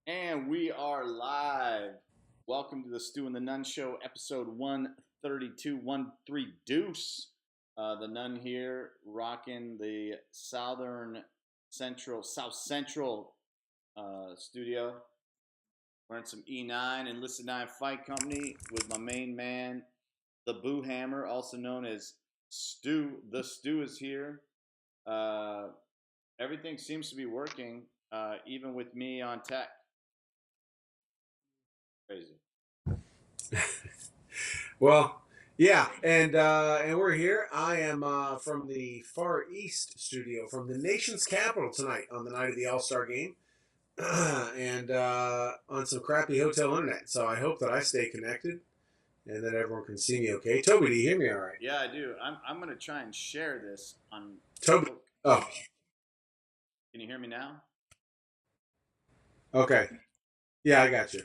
And we are live. Welcome to the Stu and the Nun Show, episode 132, 13 Deuce. The Nun here, rocking the South Central studio. Wearing some E9 and Listen 9 Fight Company with my main man, the Boo Hammer, also known as Stu. The Stu is here. Uh, Everything seems to be working, even with me on tech. Crazy. Well, yeah, and we're here. I am from the Far East studio, from the nation's capital tonight on the night of the All Star game, and on some crappy hotel internet. So I hope that I stay connected and that everyone can see me okay. Toby, do you hear me all right? Yeah, I do. I'm gonna try and share this on Toby. Facebook. Oh, Can you hear me now? okay. Yeah, I got you.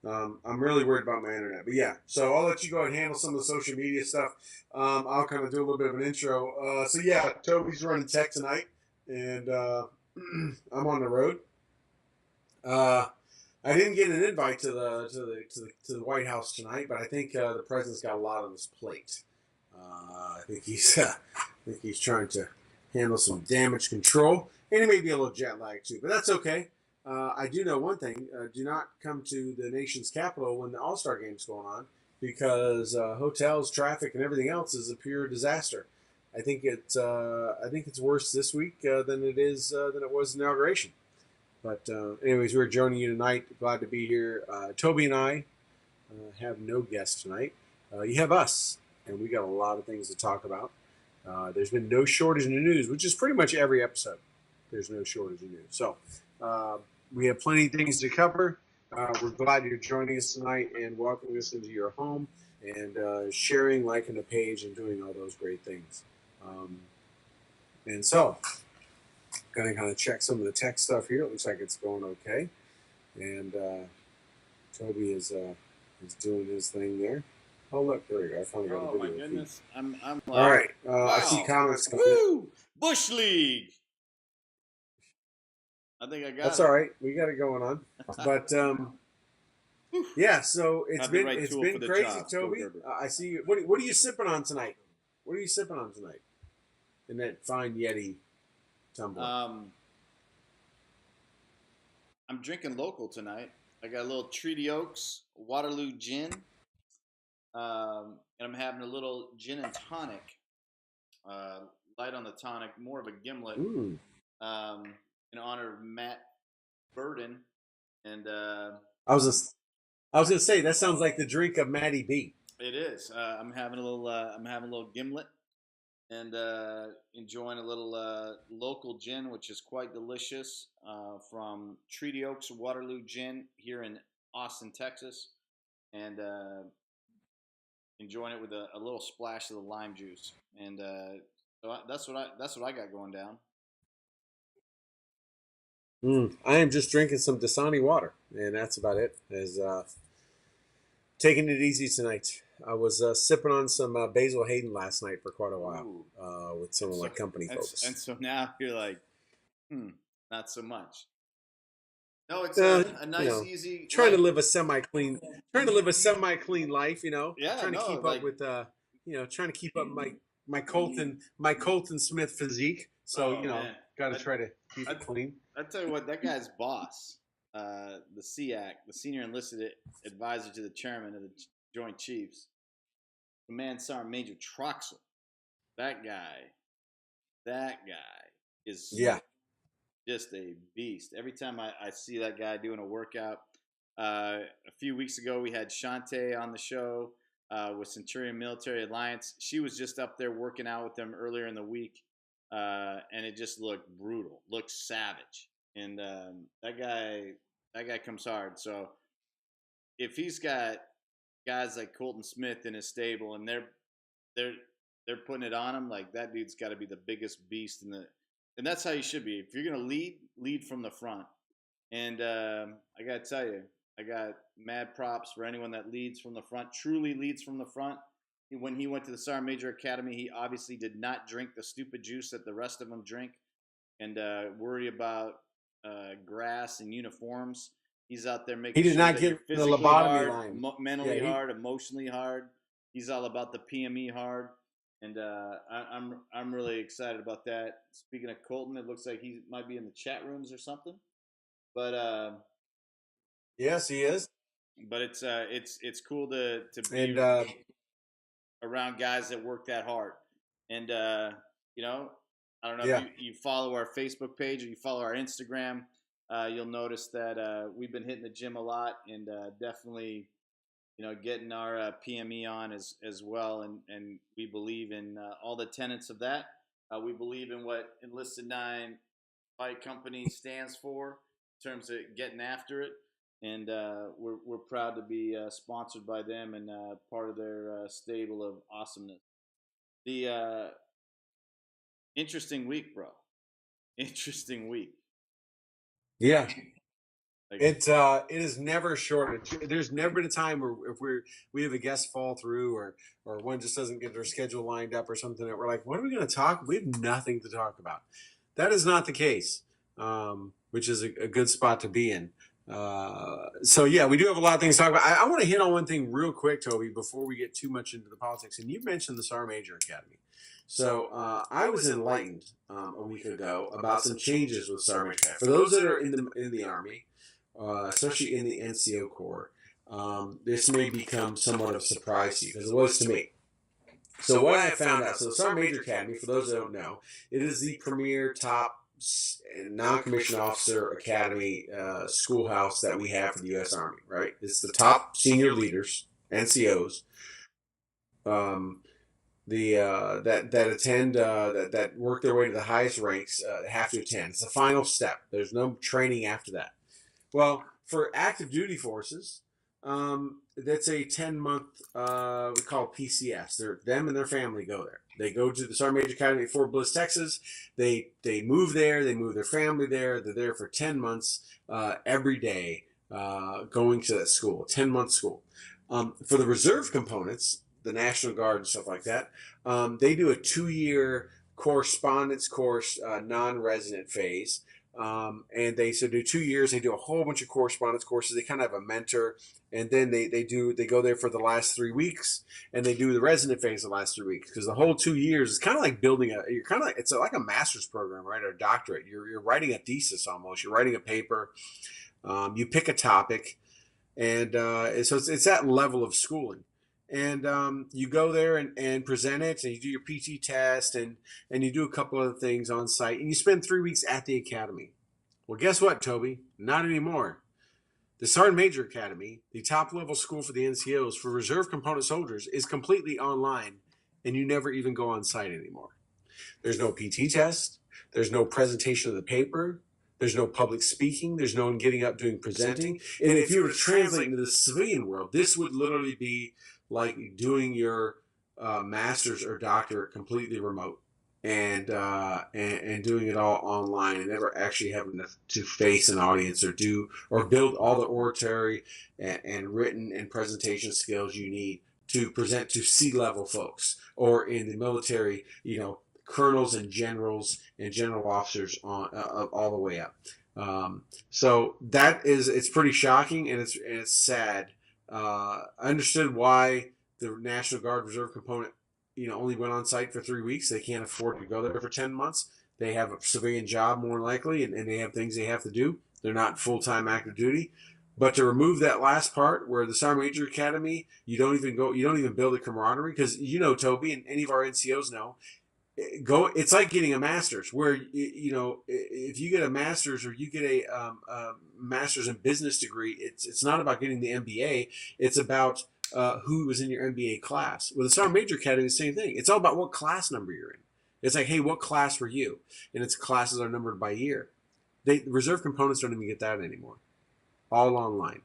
I'm really worried about my internet, but yeah. So I'll let you go ahead and handle some of the social media stuff. I'll kind of do a little bit of an intro. So yeah, Toby's running tech tonight, and I'm on the road. Uh, I didn't get an invite to the White House tonight, but I think the president's got a lot on his plate. I think he's trying to handle some damage control, and he may be a little jet lagged too, but that's okay. I do know one thing: do not come to the nation's capital when the All Star game's going on, because hotels, traffic, and everything else is a pure disaster. I think it's worse this week than it was inauguration. But anyways, we're joining you tonight. Glad to be here. Toby and I have no guest tonight. You have us, and we got a lot of things to talk about. There's been no shortage in the news, which is pretty much every episode. There's no shortage in news. So uh, we have plenty of things to cover. We're glad you're joining us tonight and welcoming us into your home and sharing, liking the page, and doing all those great things. And so, going to kind of check some of the tech stuff here. It looks like it's going okay. And Toby is doing his thing there. Oh, look, there we go. I finally got a Oh video my feed. goodness. I'm All like, right. I see wow. comments coming in. Woo! Bush League. I think I got That's it. all right. We got it going on. But yeah, so it's Have the been right it's tool been for the crazy, job. Go Toby. Gerber. I see you. What are you sipping on tonight? What are you sipping on tonight? In that fine Yeti tumbler. I'm drinking local tonight. I got a little Treaty Oaks Waterloo gin, and I'm having a little gin and tonic. Uh, Light on the tonic, more of a gimlet, Mm. um, in honor of Matt Burden. And I was just, I was gonna say that sounds like the drink of Maddie B. it is. I'm having a little. I'm having a little gimlet and enjoying a little local gin, which is quite delicious, from Treaty Oaks Waterloo Gin here in Austin, Texas, and enjoying it with a little splash of the lime juice. And that's what I got going down. I am just drinking some Dasani water, and that's about it. As taking it easy tonight. I was sipping on some Basil Hayden last night for quite a while Ooh. with some of my company And folks. so now you're like, not so much. No, it's Uh, a you nice, know, easy, trying to light. live a semi-clean life. Yeah, Trying to no, keep up like, with trying to keep up my Colton Smith physique. So oh man, got to I, try to keep I, it clean. I tell you what, that guy's boss, the SEAC, the Senior Enlisted Advisor to the Chairman of the Joint Chiefs, Command Sergeant Major Troxel. That guy, that guy is Yeah. just a beast. Every time I see that guy doing a workout, a few weeks ago we had Shantae on the show with Centurion Military Alliance. She was just up there working out with them earlier in the week, and it just looked brutal, looked savage. And that guy comes hard. So if he's got guys like Colton Smith in his stable and they're they're putting it on him, like that dude's got to be the biggest beast in the. And that's how you should be. If you're gonna lead from the front. And I gotta tell you, I got mad props for anyone that leads from the front, truly leads from the front. When he went to the Sergeant Major Academy, he obviously did not drink the stupid juice that the rest of them drink and worry about grass and uniforms. He's out there He making did sure not that you're get the physically lobotomy hard, line. mentally hard, emotionally hard. He's all about the PME hard, and I'm really excited about that. Speaking of Colton, it looks like he might be in the chat rooms or something. But yes, he is. but it's cool to be And around guys that work that hard. And you know, I don't know if yeah, you follow our Facebook page or you follow our Instagram. You'll notice that we've been hitting the gym a lot and definitely getting our PME on as well. And we believe in all the tenets of that. We believe in what Enlisted Nine Fight Company stands for in terms of getting after it. And we're proud to be sponsored by them and part of their stable of awesomeness. The interesting week, bro. Interesting week. yeah. Like, It is never short. There's never been a time where if we have a guest fall through or one just doesn't get their schedule lined up or something that we're like, what are we going to talk? We have nothing to talk about. That is not the case, which is a good spot to be in. So yeah, we do have a lot of things to talk about. I want to hit on one thing real quick, Toby, before we get too much into the politics. And you mentioned the Sergeant Major Academy. So I was enlightened a week ago about some changes with Sergeant Major Academy. For those that are in the Army, especially in the NCO Corps, this may become somewhat of a surprise to you because it was to me. So what I have found out, so the Sergeant Major Academy, for those that don't know, it is the premier top non-commissioned officer academy schoolhouse that we have for the U.S. Army, right? It's the top senior leaders, NCOs, that attend that work their way to the highest ranks have to attend. It's the final step. There's no training after that. Well, for active duty forces, that's a 10-month, we call it PCS. Them and their family go there. They go to the Sergeant Major Academy at Fort Bliss, Texas. They move there. They move their family there. They're there for 10 months every day going to that school, 10-month school. For the reserve components, the National Guard and stuff like that, they do a 2-year correspondence course, non-resident phase. And they do 2 years. They do a whole bunch of correspondence courses. They kind of have a mentor, and then they go there for the last 3 weeks, and they do the resident phase the last 3 weeks because the whole 2 years is kind of like building it's like a master's program, right, or a doctorate. You're writing a thesis almost. You're writing a paper. You pick a topic, and so it's that level of schooling. And you go there and present it, and you do your PT test, and you do a couple of things on site, and you spend 3 weeks at the academy. Well, guess what, Toby? Not anymore. The Sergeant Major Academy, the top level school for the NCOs for reserve component soldiers, is completely online, and you never even go on site anymore. There's no PT test. There's no presentation of the paper. There's no public speaking. There's no one getting up doing presenting. And if you were to translate into the civilian world, this would literally be like doing your master's or doctorate completely remote and doing it all online and never actually having to face an audience or build all the oratory and written and presentation skills you need to present to C-level folks or in the military, colonels and generals and general officers on all the way up. So it's pretty shocking and it's sad. I understood why the National Guard Reserve component, only went on site for 3 weeks. They can't afford to go there for 10 months. They have a civilian job more likely, and they have things they have to do. They're not full-time active duty. But to remove that last part where the Sergeant Major Academy, you don't even build a camaraderie because, Toby, and any of our NCOs know, it's like getting a master's where if you get a master's or you get a master's in business degree, it's not about getting the MBA. It's about who was in your MBA class. With the Sergeant Major Academy, the same thing. It's all about what class number you're in. It's like, hey, what class were you? And its classes are numbered by year. The reserve components don't even get that anymore. All online.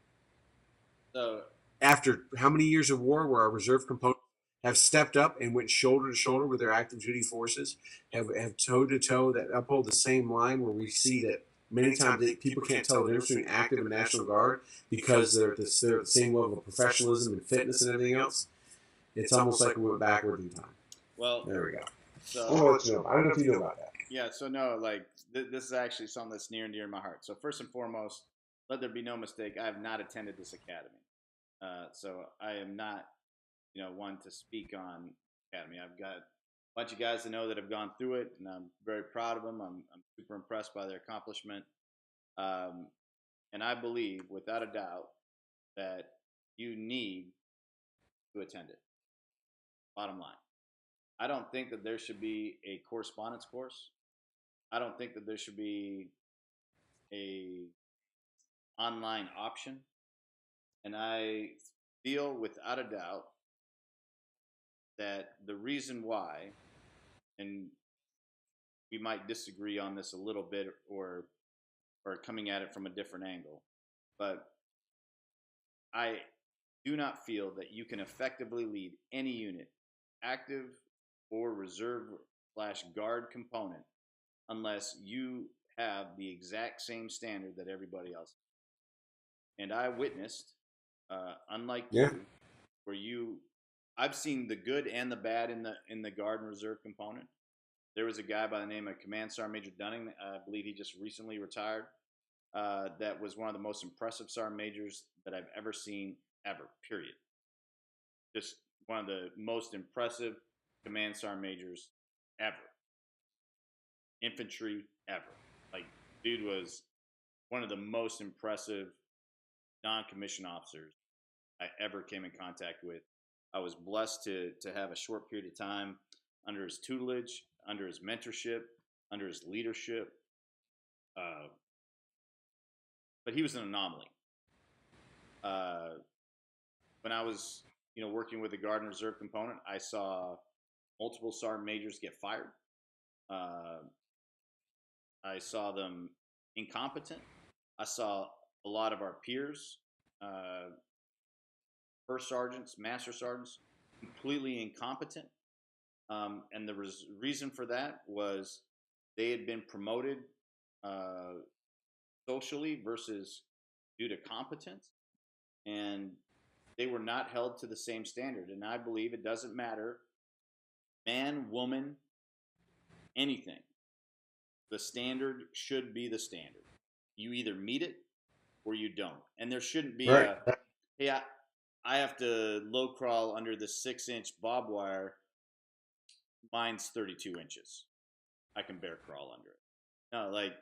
So after how many years of war where our reserve components have stepped up and went shoulder to shoulder with their active duty forces, have toe to toe that uphold the same line where we see that many times people can't tell the difference between active and National Guard because they're at the same level of professionalism and fitness and everything else. It's almost like we went backward in time. Well, there we go. So I don't know if you know about that. Yeah. So no, like this is actually something that's near and dear to my heart. So first and foremost, let there be no mistake, I have not attended this academy. So I am not, one to speak on academy. I've got a bunch of guys I know that have gone through it, and I'm very proud of them. I'm super impressed by their accomplishment. Um, and I believe, without a doubt, that you need to attend it. Bottom line. I don't think that there should be a correspondence course. I don't think that there should be a online option. And I feel without a doubt that the reason why, and we might disagree on this a little bit, or coming at it from a different angle, but I do not feel that you can effectively lead any unit, active or reserve slash guard component, unless you have the exact same standard that everybody else. And I witnessed, unlike Yeah. you, where I've seen the good and the bad in the guard and reserve component. There was a guy by the name of Command Sergeant Major Dunning. I believe he just recently retired. That was one of the most impressive sergeant majors that I've ever seen, ever. Period. Just one of the most impressive command sergeant majors ever. Infantry ever. Like, dude was one of the most impressive non-commissioned officers I ever came in contact with. I was blessed to have a short period of time under his tutelage, under his mentorship, under his leadership. But he was an anomaly. When I was, working with the Guard and Reserve component, I saw multiple sergeant majors get fired. I saw them incompetent. I saw a lot of our peers, first sergeants, master sergeants, completely incompetent. And the reason for that was they had been promoted socially versus due to competence, and they were not held to the same standard. And I believe it doesn't matter, man, woman, anything. The standard should be the standard. You either meet it or you don't. And there shouldn't be Right. hey, I have to low crawl under the 6-inch bob wire. Mine's 32 inches. I can bear crawl under it. No, like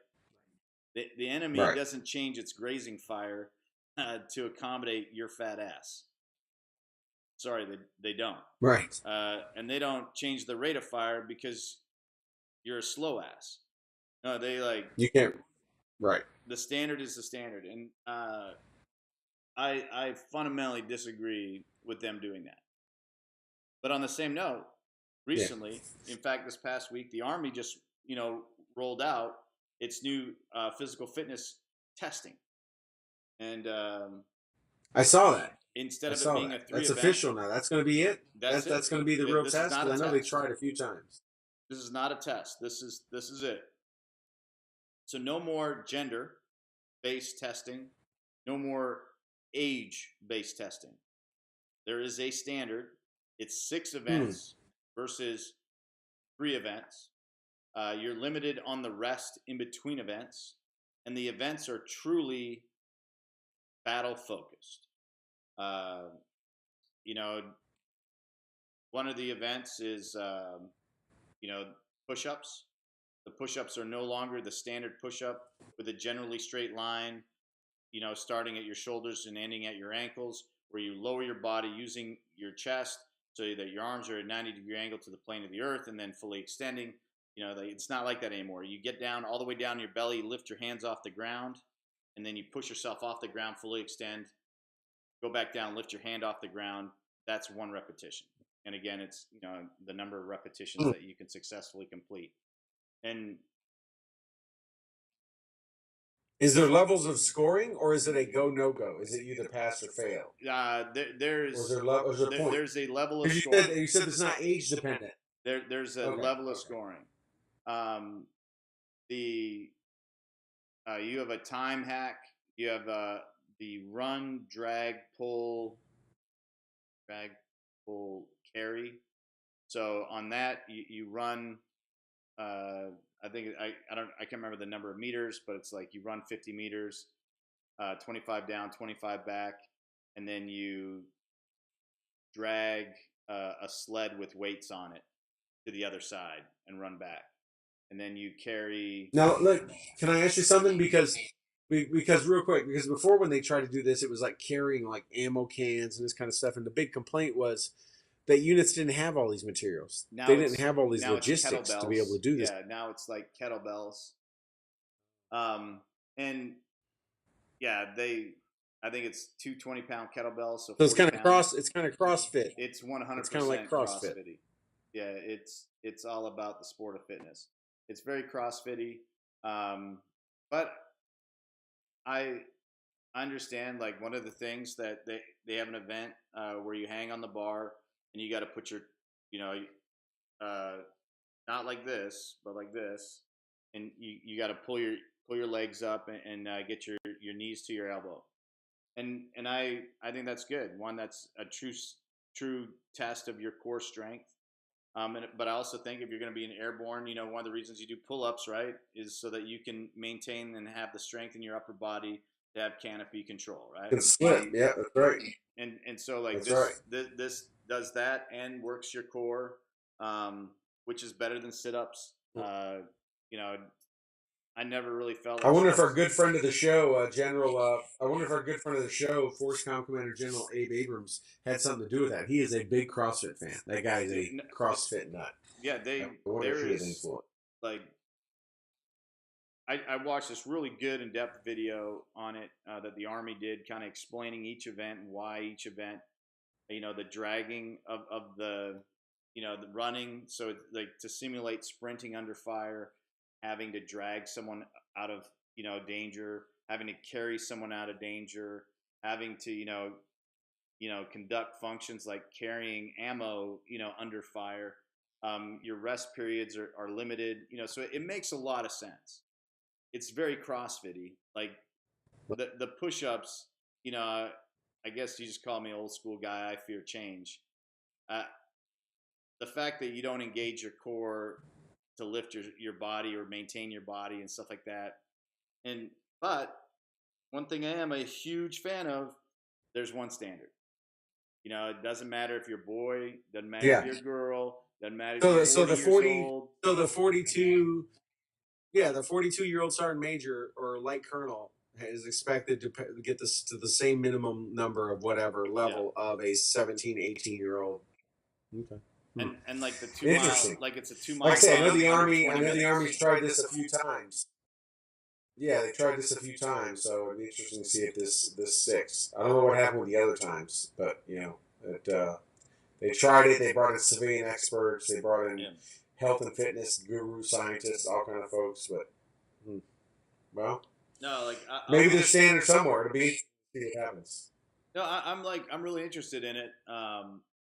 the enemy Right. doesn't change its grazing fire to accommodate your fat ass. Sorry, they don't. Right. And they don't change the rate of fire because you're a slow ass. No, they like You can't. Right. the standard is the standard, and I fundamentally disagree with them doing that. But on the same note, Yeah. recently, in fact, this past week, the Army just rolled out its new physical fitness testing, and I saw that. instead I of it saw being a that. three That's event, official now. That's going to be it. that's That's it. going to be the real This is test. not Because a I know they test. tried a few times. This is not a test. This is it. So no more gender-based testing. No more age-based testing. There is a standard. It's 6 events versus 3 events. You're limited on the rest in between events, and the events are truly battle focused. You know, one of the events is push-ups. The push-ups are no longer the standard push-up with a generally straight line, starting at your shoulders and ending at your ankles, where you lower your body using your chest so that your arms are at a 90-degree angle to the plane of the earth and then fully extending. It's not like that anymore. You get down all the way down your belly, you lift your hands off the ground, and then you push yourself off the ground, fully extend, go back down, lift your hand off the ground. That's 1 repetition. And again, it's the number of repetitions that you can successfully complete. And Is there levels of scoring, or is it a go no go? Is it either pass or fail? there's Or is there a point? there's a level of You scoring. said, it's not age dependent. There's a level of scoring. The you have a time hack. You have the run, drag, pull, carry. So on that, you run. I think I can't remember the number of meters, but it's like you run 50 meters. 25 down, 25 back, and then you drag a sled with weights on it to the other side and run back. And then you carry. Now, look, can I ask you something? Because real quick, because before when they tried to do this, it was like carrying like ammo cans and this kind of stuff, and the big complaint was that units didn't have all these materials. They didn't have all these logistics to be able to do this. Yeah, now it's like kettlebells. And yeah, I think it's two 20-pound kettlebells, so So it's 40 kind of pounds. It's kind of CrossFit. It's 100% It's kind of like CrossFit. CrossFitty. Yeah, it's all about the sport of fitness. It's very CrossFitty, but I understand like one of the things that they have an event where you hang on the bar and you got to put your, you know, uh, not like this, but like this, and you got to pull your legs up and get your knees to your elbow, and I think that's good. One, that's a true test of your core strength. But I also think if you're going to be an airborne, you know, one of the reasons you do pull-ups, right, is so that you can maintain and have the strength in your upper body to have canopy control, right? Can slip, yeah, that's right. And so like that's this does that and works your core, which is better than sit-ups. You know, I never really felt like. I wonder if our good friend of the show, General. I wonder if our good friend of the show, Force Com Commander General Abe Abrams, had something to do with that. He is a big CrossFit fan. That guy is a CrossFit nut. Yeah, there is like I watched this really good in-depth video on it that the Army did, kind of explaining each event and why each event. You know, the dragging of the, you know, the running. So it's like to simulate sprinting under fire, having to drag someone out of, you know, danger, having to carry someone out of danger, having to, conduct functions like carrying ammo, you know, under fire. Your rest periods are limited, you know, so it makes a lot of sense. It's very CrossFitty. Like the push-ups, you know, I guess you just call me old school guy. I fear change. Uh, the fact that you don't engage your core to lift your body or maintain your body and stuff like that. And but one thing I am a huge fan of, there's one standard. You know, it doesn't matter if you're a boy, doesn't matter if you're a girl, doesn't matter if you're 40 years old. So the 42, yeah, the 42-year-old sergeant major or light colonel is expected to get this to the same minimum number of whatever level of a 17, 18-year-old. Okay. And like the 2 mile, like it's a 2 mile. Like I say, I know the Army's tried this a few times. Yeah, they tried this a few times, so it'd be interesting to see if this sticks. I don't know what happened with the other times, but you know, they tried it. They brought in civilian experts. They brought in health and fitness guru scientists, all kind of folks. But well, no, like maybe there's standard somewhere to be. See what happens. No, I'm really interested in it.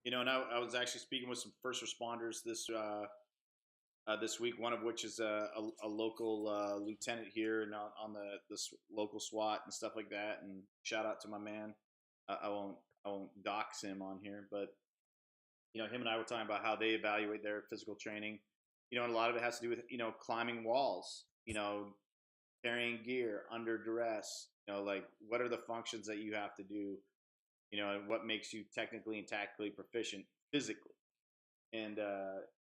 You know, and I was actually speaking with some first responders this week. One of which is a local lieutenant here and on the local SWAT and stuff like that. And shout out to my man. I won't dox him on here, but you know, him and I were talking about how they evaluate their physical training. You know, and a lot of it has to do with, you know, climbing walls. You know, carrying gear under duress. You know, like what are the functions that you have to do? You know, and what makes you technically and tactically proficient physically. And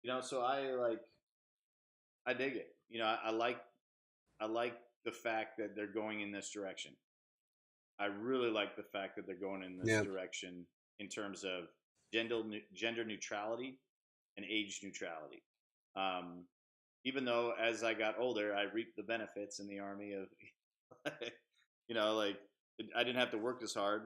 you know, so I dig it. You know, I like the fact that they're going in this direction. I really like the fact that they're going in this direction in terms of gender neutrality and age neutrality. Even though as I got older, I reaped the benefits in the Army of, you know, like I didn't have to work as hard.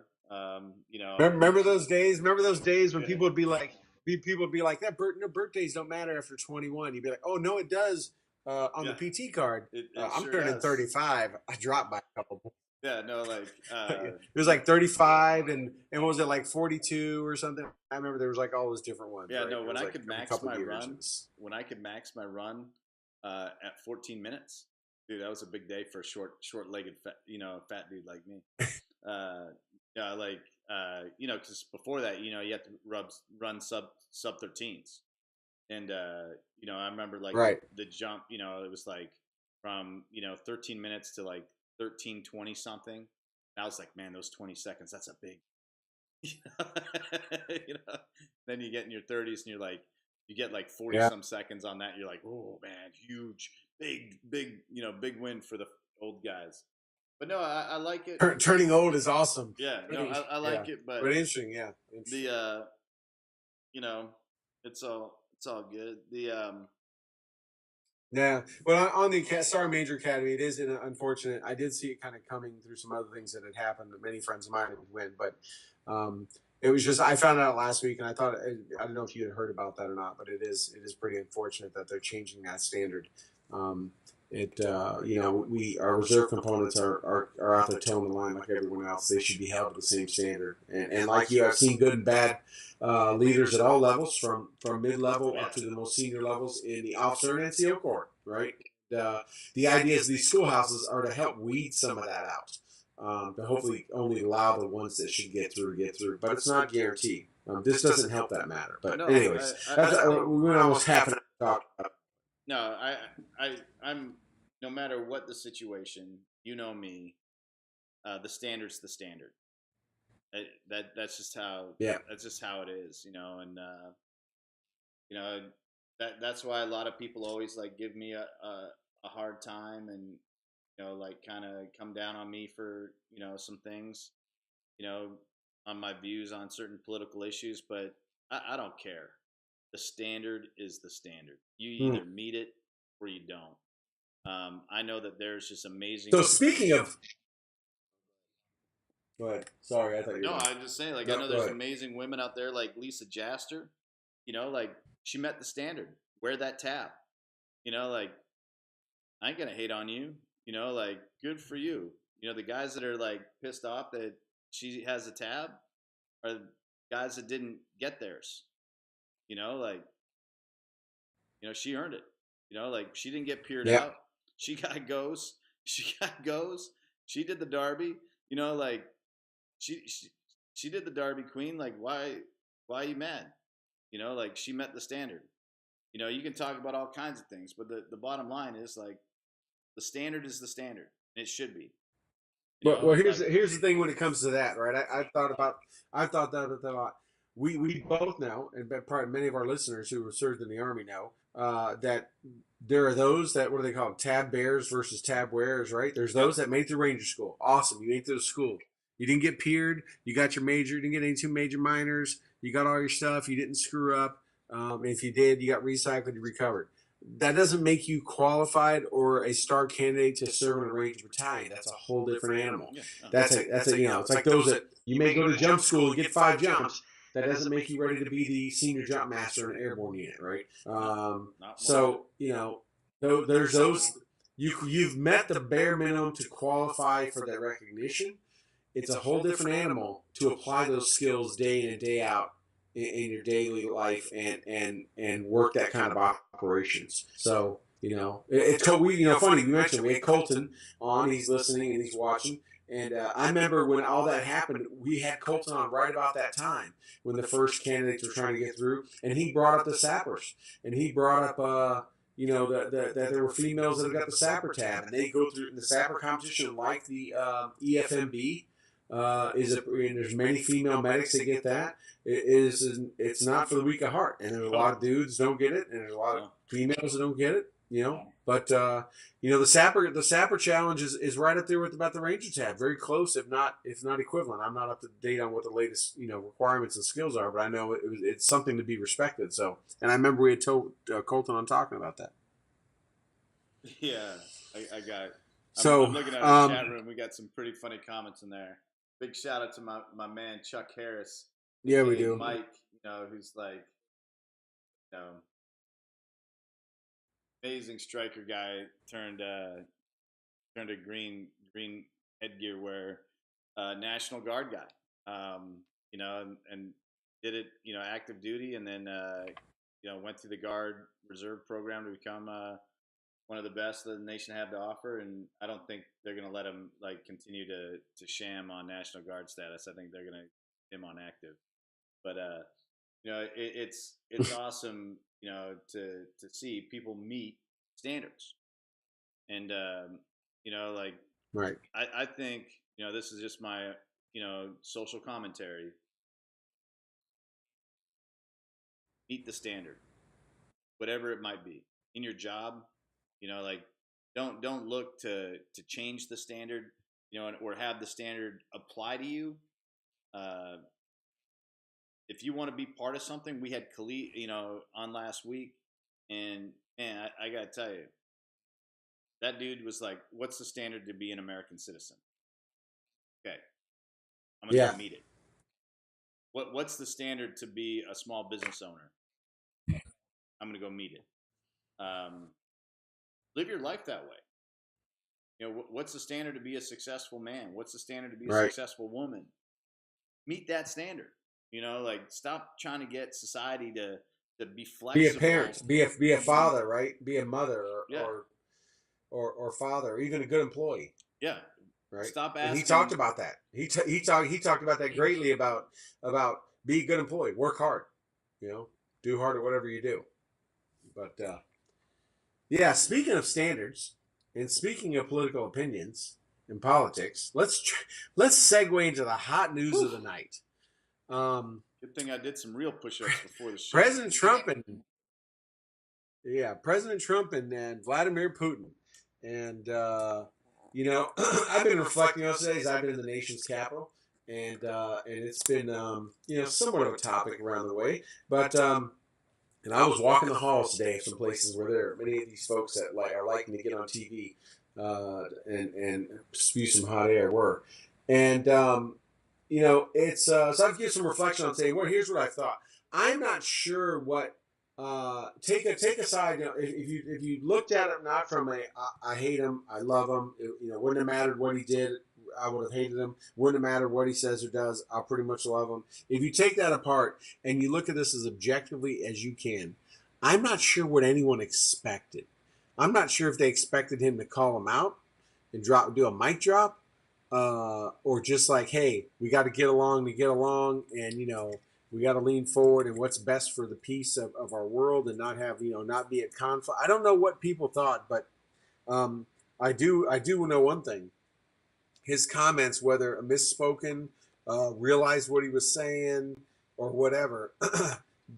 You know, remember those days? Remember those days when people would be like, that birthdays don't matter after 21. You'd be like, oh no, it does. On the PT card, I'm turning 35. I dropped by a couple points. Yeah, no, like it was like 35 and what was it, like 42 or something? I remember there was like all those different ones. Yeah, right? no, when I could max my run at 14 minutes, dude, that was a big day for a short-legged fat dude like me. Yeah, like you know, because before that, you know, you have to run sub 13s, and you know, I remember like the jump, you know, it was like from, you know, 13 minutes to like 13:20 something, And I was like, man, those 20 seconds, that's a big, you know, you know? Then you get in your 30s and you're like, you get like 40 Yeah. some seconds on that. You're like, oh man, huge, big, big win for the old guys. But no, I like it. Turning old is awesome. Yeah, no, I Yeah, like it, but but interesting. Yeah, interesting. the you know, it's all good. The Yeah. Well, on the Star Major Academy, it is unfortunate. I did see it kind of coming through some other things that had happened that many friends of mine had win, but um, it was just I found out last week, and I thought I don't know if you had heard about that or not, but it is pretty unfortunate that they're changing that standard. Um, we our reserve components are out there towing the line like everyone else. They should be held to the same standard, and like you, I've seen good and bad leaders at all levels, from mid level up to the most senior levels in the officer and NCO Corps. Right. Uh, the idea is these schoolhouses are to help weed some of that out. To hopefully only allow the ones that should get through, but it's not guaranteed. This doesn't help that matter. But no, anyways, we went almost half an hour talk. no, I'm no matter what the situation, you know me, the standard's the standard. That's just how Yeah. that's just how it is, you know, and you know that's why a lot of people always like give me a hard time, and you know, like kind of come down on me for, you know, some things, you know, on my views on certain political issues, but I don't care. The standard is the standard. You Hmm. either meet it or you don't. I know that there's just amazing. So speaking of, go ahead. Sorry, I thought you No, were done. I just say, like, I No, know go there's ahead. amazing women out there like Lisa Jaster. You know, like she met the standard. Wear that tab. You know, like I ain't gonna hate on you. You know, like good for you. You know, the guys that are like pissed off that she has a tab are guys that didn't get theirs. You know, like you know she earned it. You know, like she didn't get peered Yeah. out. She got goes. She got goes. She did the Derby. You know, like she she, she did the Derby Queen. Like why are you mad? You know, like she met the standard. You know, you can talk about all kinds of things, but the bottom line is like the standard is the standard. And it should be. You Well, know, like here's the thing when it comes to that, right? I've thought that a lot. We both know, and probably many of our listeners who were served in the army know that there are those that what do they call them? Tab bears versus tab wearers, right? There's those that made it to Ranger School. Awesome, you made it to the school. You didn't get peered. You got your major. You didn't get any two major minors. You got all your stuff. You didn't screw up. If you did, you got recycled. You recovered. That doesn't make you qualified or a star candidate to serve in a Ranger battalion. That's a whole different animal. yeah, That's a it's like those that you may go to jump school and get 5 jumps. That doesn't make you ready to be the senior jump master in an airborne unit, right? not one bit. So there's those you've met the bare minimum to qualify for that recognition. It's a whole different animal to apply those skills day in and day out in your daily life and work that kind of operations. So funny we mentioned we had Colton on. He's listening and he's watching. And I remember when all that happened, we had Colton on right about that time when the first candidates were trying to get through, and he brought up the sappers, and he brought up that there were females that got the sapper tab, and they go through the sapper competition like the EFMB. And there's many female medics that get that. It's not for the weak of heart, and there's a lot of dudes don't get it, and there's a lot of females that don't get it. But the sapper challenge is right up there with about the Ranger tab, very close, if not equivalent. I'm not up to date on what the latest requirements and skills are, but I know it's something to be respected. So, and I remember we had told Colton on talking about that. Yeah, I got. So I'm looking at our chat room. We got some pretty funny comments in there. Big shout out to my man Chuck Harris. Yeah, we do. Mike, who's like, you know, amazing striker guy turned a green headgear wearer, National Guard guy. And did it, active duty, and then went through the Guard Reserve program to become one of the best that the nation had to offer. And I don't think they're going to let him like continue to sham on National Guard status. I think they're going to get him on active. But it's awesome, to see people meet standards, and like right. I think this is just my, social commentary. Meet the standard, whatever it might be in your job. Like don't look to change the standard, or have the standard apply to you. Uh, if you want to be part of something, we had Khalid, on last week, and man, I gotta tell you, that dude was like, "What's the standard to be an American citizen?" Okay, I'm gonna go Yeah, meet it. What's the standard to be a small business owner? I'm gonna go meet it. Um, Live your life that way. What's the standard to be a successful man? What's the standard to be a right. successful woman? Meet that standard. Like stop trying to get society to be Be a flexible. parent, be a father, right? Be a mother, Yeah, or father, or even a good employee, yeah. right? Stop And he talked asking. about that. He talked about that greatly about be a good employee, work hard, you know, do hard at whatever you do. But yeah, speaking of standards and speaking of political opinions and politics, let's segue into the hot news Whew, of the night. Um, good thing I did some real push-ups before the show. President Trump and President Trump and Vladimir Putin, and I've been reflecting on today as I've been in the nation's capital, and it's been somewhat of a topic around the way, but and I was walking the halls today of some places where there are many of these folks that are liking to get on TV and spew some hot air were, and it's so I've given some reflection on saying, well, here's what I thought. I'm not sure what take aside. If you looked at it not from I hate him, I love him. Wouldn't have mattered what he did. I would have hated him. Wouldn't have mattered what he says or does. I'll pretty much love him. If you take that apart and you look at this as objectively as you can, I'm not sure what anyone expected. I'm not sure if they expected him to call him out and do a mic drop, or just like, hey, we got to get along to get along, and we got to lean forward and what's best for the peace of our world, and not have not be at conflict. I don't know what people thought, but um, I do know one thing: his comments, whether misspoken, realized what he was saying, or whatever,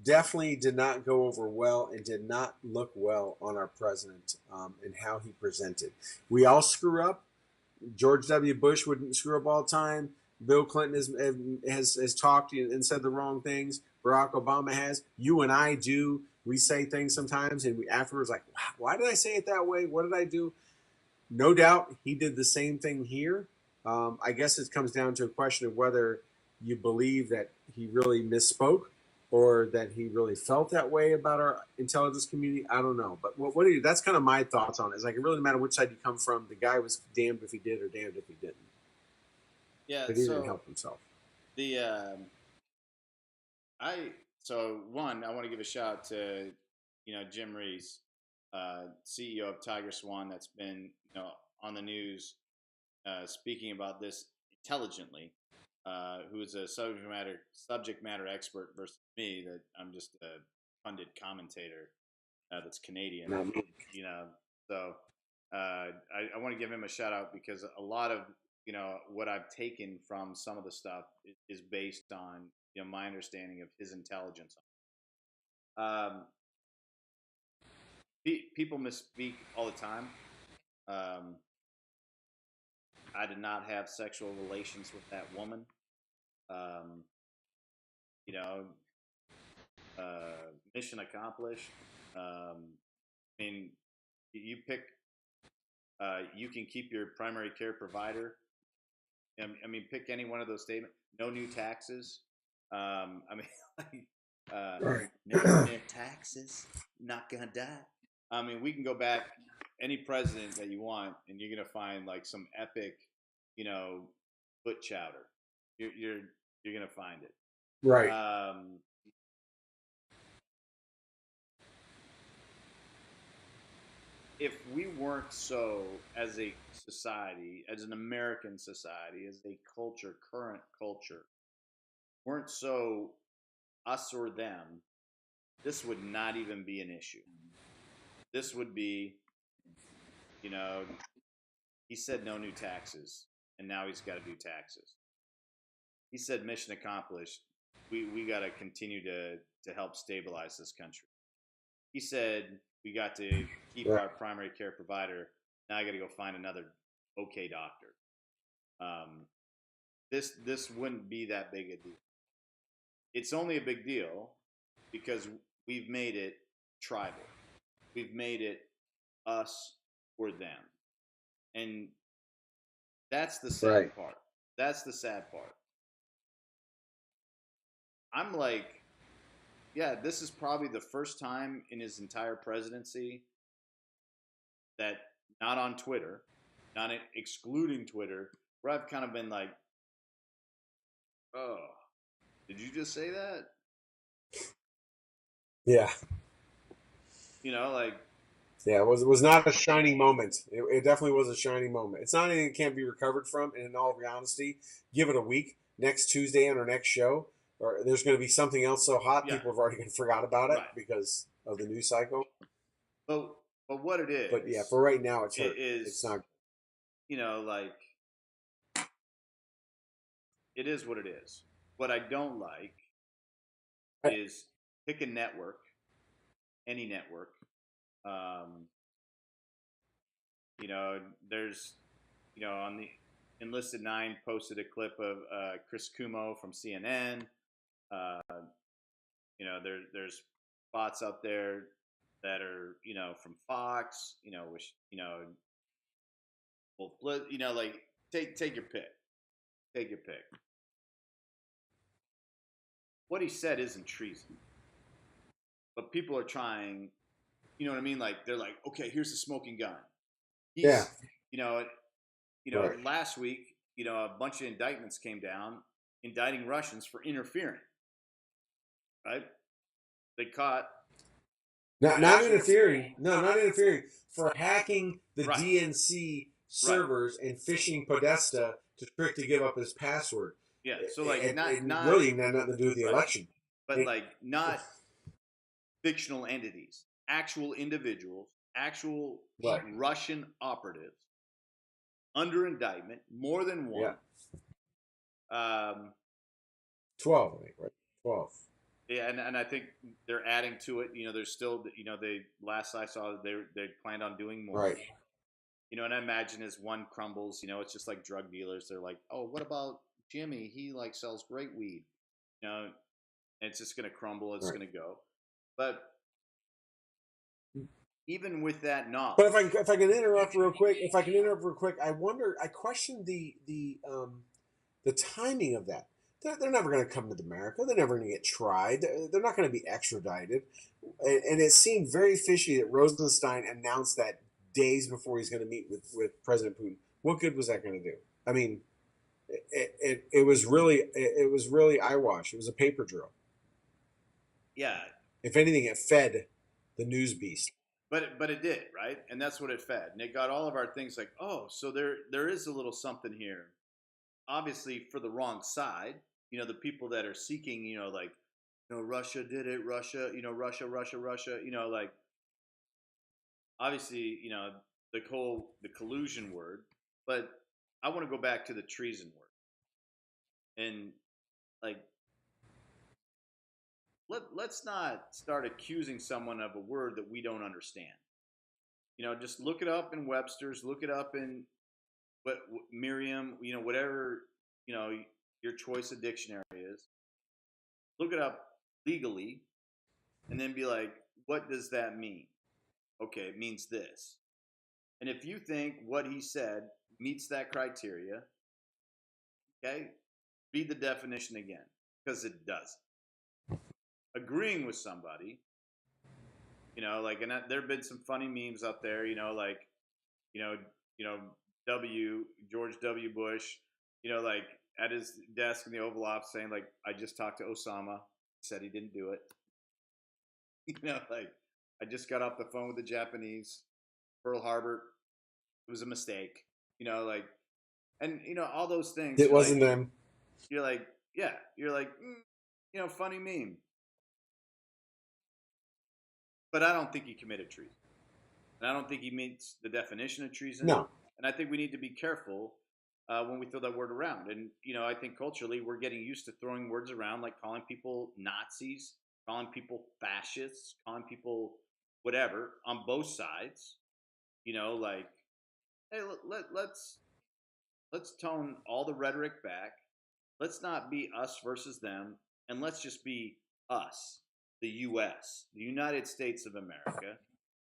definitely did not go over well and did not look well on our president, and how he presented. We all screw up. George W. Bush wouldn't screw up all the time. Bill Clinton has talked and said the wrong things. Barack Obama has. You and I do. We say things sometimes, and we afterwards like, wow, why did I say it that way? What did I do? No doubt he did the same thing here. I guess it comes down to a question of whether you believe that he really misspoke or that he really felt that way about our intelligence community. I don't know. But what do you, that's kind of my thoughts on it. It's like, it really doesn't matter which side you come from. The guy was damned if he did or damned if he didn't. Yeah. But he didn't So help himself. the I so one, I want to give a shout out to Jim Rees, CEO of Tiger Swan, that's been on the news, speaking about this intelligently. Who is a subject matter expert versus me, that I'm just a pundit commentator that's Canadian. Not me. You know, so I want to give him a shout out, because a lot of what I've taken from some of the stuff is based on my understanding of his intelligence. People misspeak all the time. Um, I did not have sexual relations with that woman. Um, you know, mission accomplished. I mean, you pick. You can keep your primary care provider. I mean, pick any one of those statements. No new taxes. I mean, like, Right. no new taxes. Not gonna die. I mean, we can go back any president that you want, and you're gonna find like some epic, you know, foot chowder. You're gonna find it. Right. If we weren't so, as a society, as an American society, as a culture, current culture, weren't so us or them, this would not even be an issue. This would be, you know, he said no new taxes. and now he's got to do taxes. He said, mission accomplished. We got to continue to help stabilize this country. He said, we got to keep our primary care provider. Now I got to go find another okay doctor. This wouldn't be that big a deal. It's only a big deal because we've made it tribal. We've made it us or them. And that's the sad part. That's the sad part. I'm like, yeah, this is probably the first time in his entire presidency that not on Twitter, not excluding Twitter, where I've kind of been like, oh, did you just say that? Yeah. You know, like. Yeah, it was not a shining moment. It definitely was a shining moment. It's not anything that can't be recovered from. And in all honesty, give it a week. Next Tuesday on our next show, or there's going to be something else so hot people have already forgot about it because of the news cycle. But what it is. But yeah, for right now, it's hurt. It's not. You know, like, it is what it is. What I don't like is pick a network, any network. You know, there's, you know, on the Enlisted Nine posted a clip of Chris Cuomo from CNN. You know, there's bots out there that are, you know, from Fox. You know, which, you know, well, you know, like take your pick. Take your pick. What he said isn't treason, but people are trying. You know what I mean? Like they're like, okay, here's the smoking gun. You know, last week, you know, a bunch of indictments came down indicting Russians for interfering. Right? They caught. Not interfering. No, not interfering. For hacking the DNC servers and phishing Podesta to give up his password. Yeah, so like not really had nothing to do with the election. But like not fictional entities, actual individuals, actual Russian operatives under indictment, more than one. Yeah. 12, I think, right? 12. Yeah, and I think they're adding to it. You know, there's still, you know, last I saw they planned on doing more. Right. You know, and I imagine as one crumbles, you know, it's just like drug dealers. They're like, oh, what about Jimmy? He like sells great weed. You know, and it's just going to crumble. It's going to go. But even with that knowledge. But if I can interrupt real quick, I question the timing of that. They're never going to come to America. They're never going to get tried. They're not going to be extradited. And it seemed very fishy that Rosenstein announced that days before he's going to meet with President Putin. What good was that going to do? I mean, it was really eyewash. It was a paper drill. Yeah. If anything, it fed the news beast. But it did, right? And that's what it fed. And it got all of our things like, oh, so there is a little something here. Obviously for the wrong side, you know, the people that are seeking, you know, like, you know, Russia did it, Russia, you know, Russia, you know, like, obviously, you know, the collusion word, but I want to go back to the treason word. And like, let's not start accusing someone of a word that we don't understand. You know, just look it up in Webster's, look it up in what Merriam, you know, whatever, you know, your choice of dictionary is. Look it up legally and then be like, what does that mean? Okay, it means this. And if you think what he said meets that criteria, okay, read the definition again, because it doesn't. Agreeing with somebody, you know, like, and there have been some funny memes out there, you know, like, you know, George W. Bush, you know, like at his desk in the Oval Office saying, like, I just talked to Osama, said he didn't do it. You know, like, I just got off the phone with the Japanese, Pearl Harbor, it was a mistake. You know, like, and, you know, all those things. It wasn't like, them. You're like, yeah, you're like, you know, funny meme. But I don't think he committed treason. And I don't think he meets the definition of treason. No. And I think we need to be careful when we throw that word around. And I think culturally we're getting used to throwing words around, like calling people Nazis, calling people fascists, calling people whatever on both sides. Like, hey, let's tone all the rhetoric back. Let's not be us versus them, and let's just be us, the U.S., the United States of America.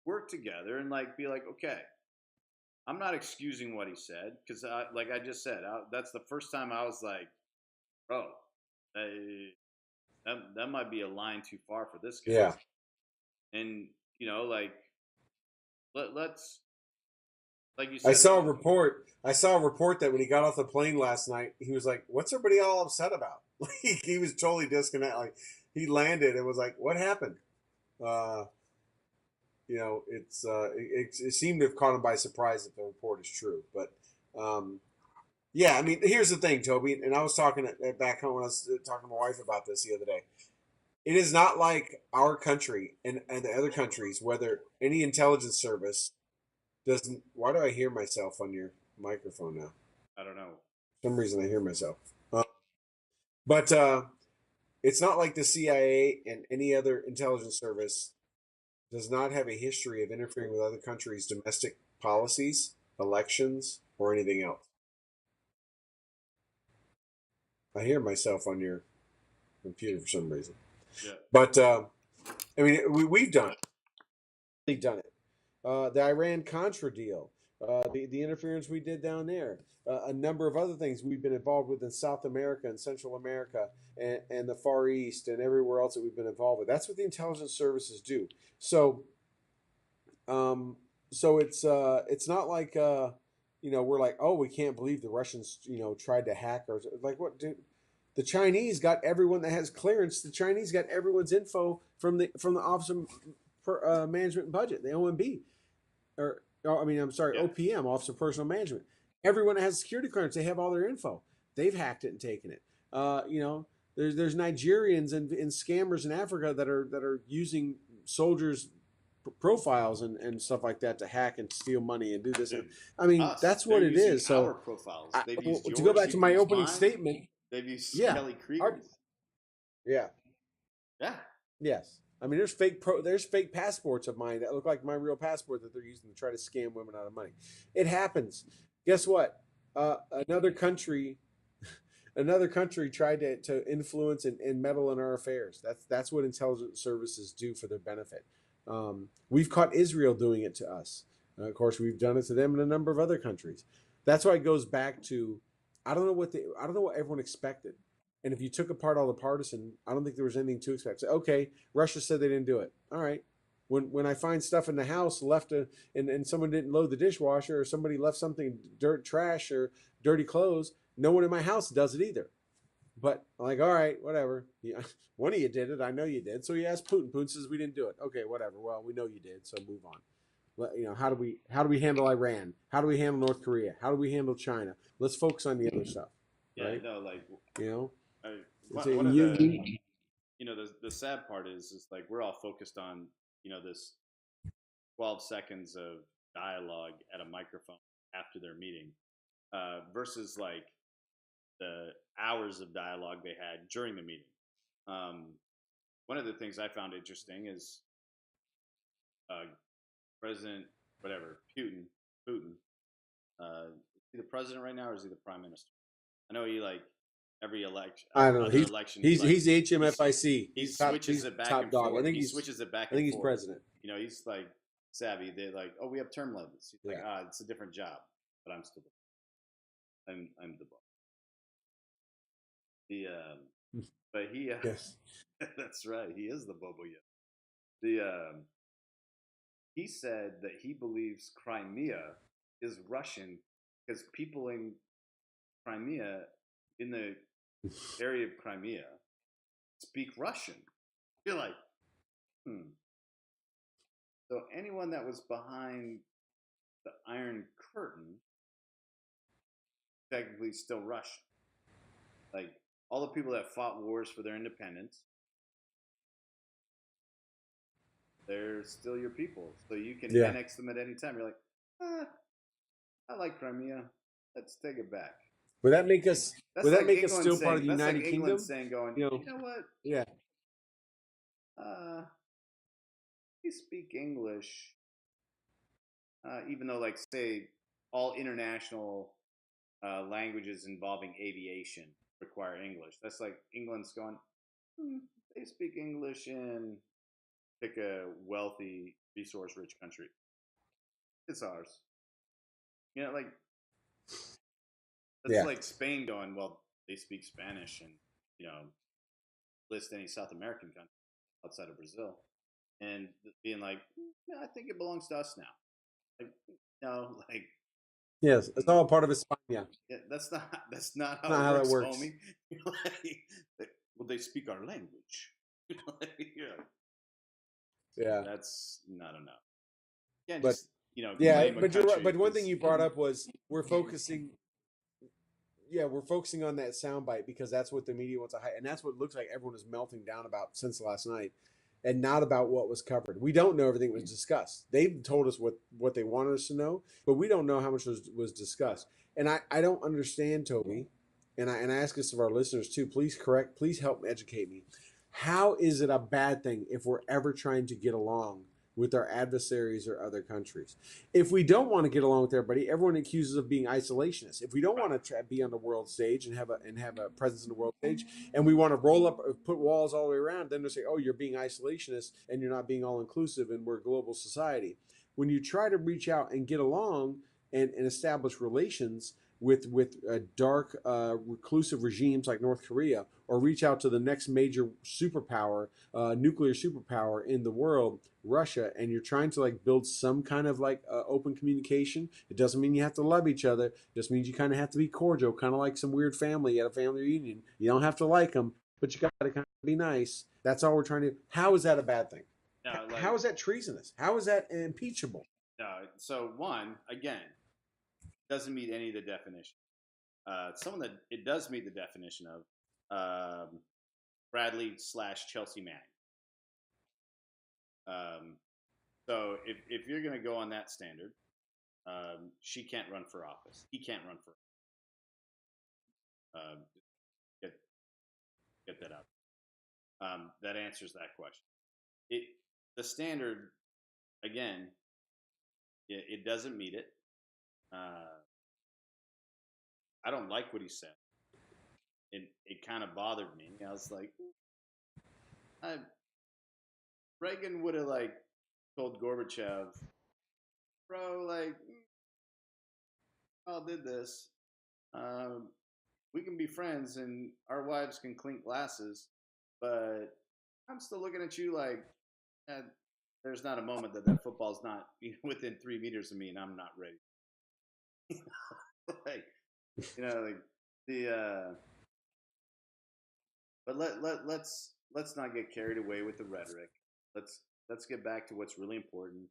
Work together and like be like, okay, I'm not excusing what he said because, like I just said, that's the first time I was like, "Oh, uh, that might be a line too far for this guy." Yeah. And like let's like you I said, saw a report. I saw a report that when he got off the plane last night, he was like, "What's everybody all upset about?" Like he was totally disconnected. Like he landed and was like, "What happened?" Uh, it seemed to have caught him by surprise if the report is true. But yeah, I mean, here's the thing, Toby, and I was talking back home when I was talking to my wife about this the other day. It is not like our country and the other countries, whether any intelligence service doesn't. Why do I hear myself on your microphone now? I don't know. For some reason, I hear myself. But it's not like the CIA and any other intelligence service does not have a history of interfering with other countries' domestic policies, elections, or anything else. I hear myself on your computer for some reason. Yeah, But I mean, we've done it. We've done it. The Iran Contra deal, the interference we did down there, a number of other things we've been involved with in South America and Central America and the Far East and everywhere else that we've been involved with. That's what the intelligence services do. So, um, it's not like we're like, oh, we can't believe the Russians tried to hack or like what dude. The Chinese got everyone that has clearance. The Chinese got everyone's info from the Office of Management and Budget, the OMB, I mean, I'm sorry, yeah, OPM, Office of Personal Management. Everyone that has security clearance, they have all their info. They've hacked it and taken it. There's Nigerians and scammers in Africa that are using soldiers' profiles and stuff like that to hack and steal money and do this. And dude. I mean, Us, that's they're what it using is. our So, profiles. They've used to go yours. back to You've my used opening mine. statement, They've used yeah, Kelly our, Krieger's. yeah, Yeah, yes. I mean, there's fake passports of mine that look like my real passport that they're using to try to scam women out of money. It happens. Guess what? Another country, another country tried to influence and meddle in our affairs. That's what intelligence services do for their benefit. We've caught Israel doing it to us. Of course, we've done it to them in a number of other countries. That's why it goes back to I don't know what everyone expected. And if you took apart all the partisan, I don't think there was anything to expect. So, okay, Russia said they didn't do it. All right. When I find stuff in the house and someone didn't load the dishwasher or somebody left something dirt trash or dirty clothes, no one in my house does it either. But I'm like, all right, whatever. Yeah, one of you did it. I know you did. So he asked Putin. Putin says we didn't do it. Okay, whatever. Well, we know you did. So move on. How do we handle Iran? How do we handle North Korea? How do we handle China? Let's focus on the other stuff, yeah. right? No, like You know, I, it's one of the you the sad part is like we're all focused on this 12 seconds of dialogue at a microphone after their meeting versus like the hours of dialogue they had during the meeting. Um, One of the things I found interesting is uh, President, whatever, Putin. Is he the president right now, or is he the prime minister? I know he like every election, I don't know. other He's election, he's like he's the he's HMFIC. he He's top. switches He's it back top and dog. forth. He switches it back I and think he's forth. president. He's like savvy. They're like, oh, we have term limits. He's like, Yeah. it's a different job, but I'm still I'm the boss. The but he Yes. that's right. He is the Bobo Yet. The he said that he believes Crimea is Russian because people in Crimea, in the area of Crimea, speak Russian. You're like, hmm. So anyone that was behind the Iron Curtain technically still Russian. Like all the people that fought wars for their independence, they're still your people. So you can Yeah. annex them at any time. You're like, I like Crimea. Let's take it back. Would that make us? That's Would that like make us England still part of saying. the That's like United England Kingdom? saying, going, You know, you know what? yeah, We speak English, even though, like, say, all international languages involving aviation require English. That's like England's going. Hmm, they speak English in pick a wealthy, resource-rich country. It's ours. You know, like that's yeah, like Spain going. Well, they speak Spanish, and you know, list any South American country outside of Brazil, and being like, "Yeah, I think it belongs to us now." Like, no, like, yes. It's all part of España. yeah, that's not It's how not it how that works, works. homie. Well, they speak our language. Yeah, Yeah, that's not enough. You can't but just yeah, claim a but you're right. country But one thing because you brought up was we're focusing. Yeah, we're focusing on that soundbite because that's what the media wants to hide, and that's what it looks like everyone is melting down about since last night, and not about what was covered. We don't know everything that was discussed. They've told us what they wanted us to know, but we don't know how much was discussed. And I don't understand, Toby, and I ask this of our listeners too. Please help educate me. How is it a bad thing if we're ever trying to get along with our adversaries or other countries? If we don't want to get along with everybody, everyone accuses of being isolationist. If we don't want to be on the world stage and have a presence in the world stage, and we want to roll up, put walls all the way around, then they say, "Oh, you're being isolationist and you're not being all inclusive, and we're a global society." When you try to reach out and get along and establish relations with dark, reclusive regimes like North Korea, or reach out to the next major superpower, nuclear superpower in the world, Russia, and you're trying to like build some kind of like open communication, it doesn't mean you have to love each other. It just means you kind of have to be cordial, kind of like some weird family at a family reunion. You don't have to like them, but you got to kind of be nice. That's all we're trying to. How is that a bad thing? like How is that treasonous? How is that impeachable? so one again doesn't meet any of the definition. Someone that it does meet the definition of Bradley / Chelsea Manning. So if you're going to go on that standard, she can't run for office. He can't run for. Um, get get that out. That answers that question. It the standard again. It doesn't meet it. Uh, I don't like what he said. It kind of bothered me. I was like, I, Reagan would have like told Gorbachev, bro, like, all did this. Um, we can be friends and our wives can clink glasses, but I'm still looking at you like, eh, there's not a moment that football's not within 3 meters of me and I'm not ready. Like, like the but let's not get carried away with the rhetoric. Let's get back to what's really important.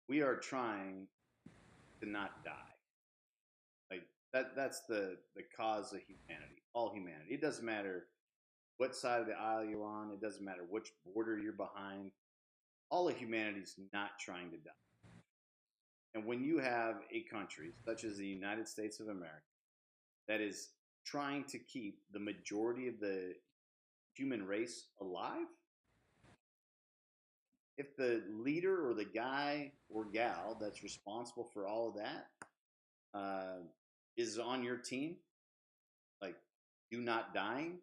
We are trying to not die. Like that's the cause of humanity. All humanity. It doesn't matter what side of the aisle you're on, it doesn't matter which border you're behind. All of humanity's not trying to die. And when you have a country such as the United States of America that is trying to keep the majority of the human race alive, if the leader or the guy or gal that's responsible for all of that is on your team, like you not dying,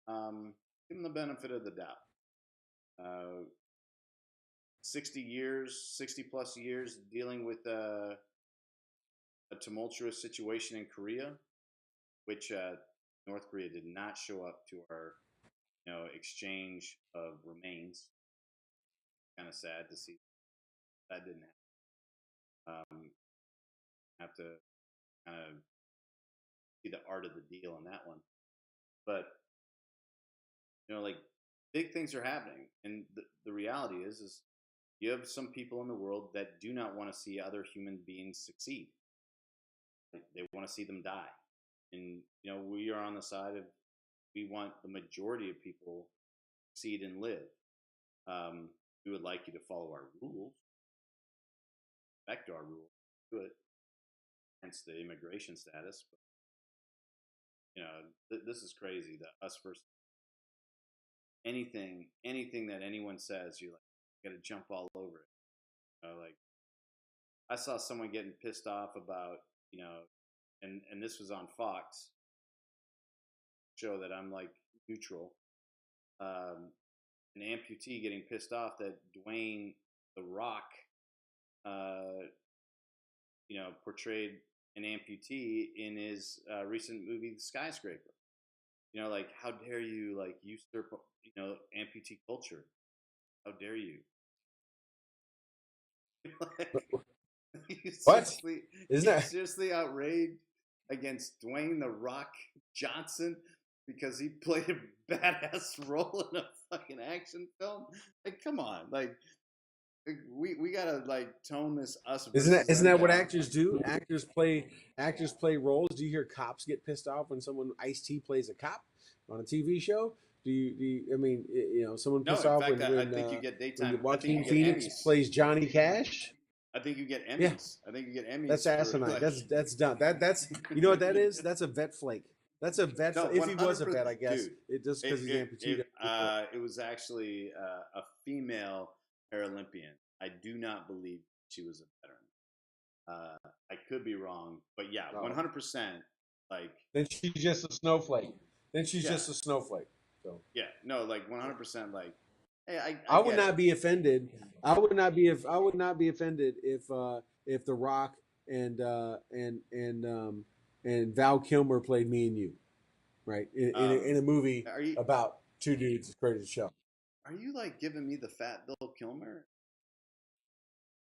give them the benefit of the doubt. Uh, 60 years, 60 plus years dealing with a tumultuous situation in Korea, which North Korea did not show up to our exchange of remains. Kind of sad to see that didn't happen. Have to kind of see the art of the deal on that one. But like big things are happening, and the reality is you have some people in the world that do not want to see other human beings succeed. They want to see them die, and we are on the side of we want the majority of people to succeed and live. We would like you to follow our rules, respect our rules, do it, against the immigration status. But, this is crazy. The us versus anything that anyone says, you're like, you got to jump all over it. Like I saw someone getting pissed off about, and this was on Fox show that I'm like neutral. An amputee getting pissed off that Dwayne the Rock, portrayed an amputee in his recent movie The Skyscraper. Like how dare you like usurp, amputee culture? How dare you? Like, What? Isn't he's that? seriously outraged against Dwayne the Rock Johnson because he played a badass role in a fucking action film. Like, come on, like we gotta like tone this us Isn't that versus isn't them that what down. actors do? Actors play roles. Do you hear cops get pissed off when someone Ice-T plays a cop on a TV show? I mean, someone No, pissed in off fact, I when think you get when daytime. I think you Joaquin get Phoenix Emmys. plays Johnny Cash? I think you get Yeah, Emmys. I think you get that's Emmys for asinine. like. That's done. That's you know what that is? That's a vet flake. That's a vet. No, If he was a 100%, vet, I guess dude. it just because he's amputee. It was actually a female Paralympian. I do not believe she was a veteran. I could be wrong, but yeah, No. 100%. Like, Then she's just a snowflake. Then she's yeah, just a snowflake. So yeah, no, like 100%. Like, hey, I I would get not it. be offended. I would not be offended if The Rock and and Val Kilmer played Me and You, right? In a movie Are you about two dudes crazy show. are you like giving me the fat Bill Kilmer?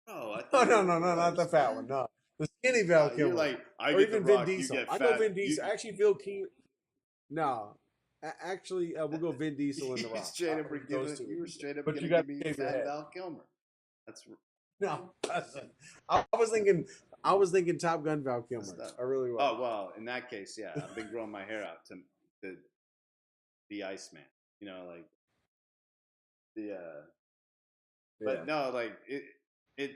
Oh, I No, thought you no, were no, no, not the gross, fat one. man. No, the skinny Val You're Kilmer, like, I or get the even Vin Rock, you Diesel. get I go fat. Vin Diesel. Actually, Bill King. No, actually, we'll go Vin Diesel and The Rock. Those two. You were straight up But you gonna got give me to shave your fat head. Val Kilmer. That's No, I was thinking. I was thinking Top Gun Val Kilmer. up. I really was. Oh well, in that case, yeah, I've been growing my hair out to be Iceman. Like the Yeah. but no, like it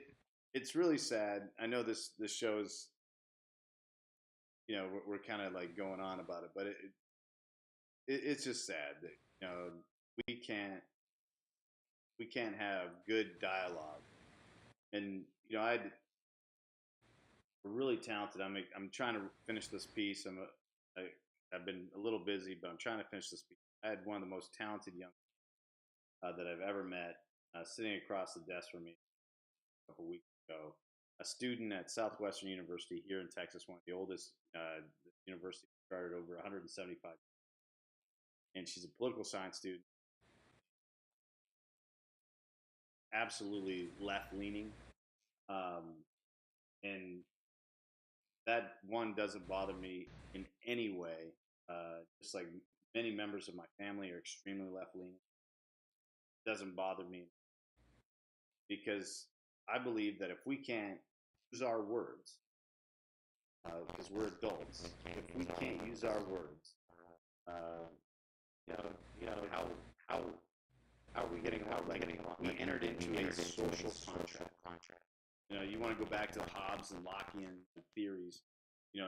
it's really sad. I know this shows, we're kind of like going on about it, but it's just sad that we can't we can't have good dialogue. And we're really talented. I'm trying to finish this piece. I've been a little busy, but I'm trying to finish this piece. I had one of the most talented young that I've ever met sitting across the desk from me a couple weeks ago. A student at Southwestern University here in Texas, one of the oldest universities, started over 175, and she's a political science student, absolutely left leaning, and that one doesn't bother me in any way. Just like many members of my family are extremely left leaning, doesn't bother me because I believe that if we can't use our words, because we're adults, if we can't use our words, uh, how how how are we getting along? We entered into a social contract. You want to go back to the Hobbes and Lockean theories,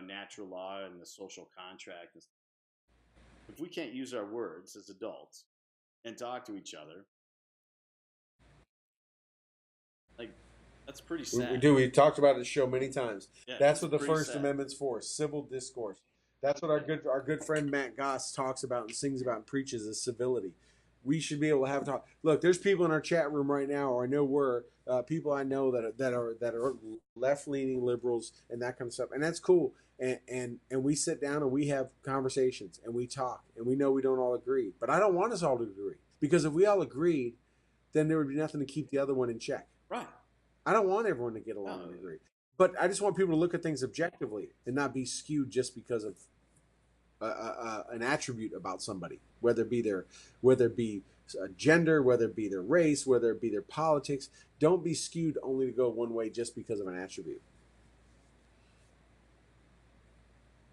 natural law and the social contract. If we can't use our words as adults and talk to each other, like that's pretty sad. We do. We talked about it the show many times. Yeah, That's what the First sad. Amendment's for: civil discourse. That's what our good friend Matt Goss talks about and sings about and preaches is civility. We should be able to have talk. Look, there's people in our chat room right now, or I know were people I know that are left leaning liberals and that kind of stuff, and that's cool. And we sit down and we have conversations and we talk and we know we don't all agree, but I don't want us all to agree because if we all agreed, then there would be nothing to keep the other one in check. Right. I don't want everyone to get along and agree, but I just want people to look at things objectively and not be skewed just because of an attribute about somebody, whether it be gender, whether it be their race, whether it be their politics. Don't be skewed only to go one way just because of an attribute.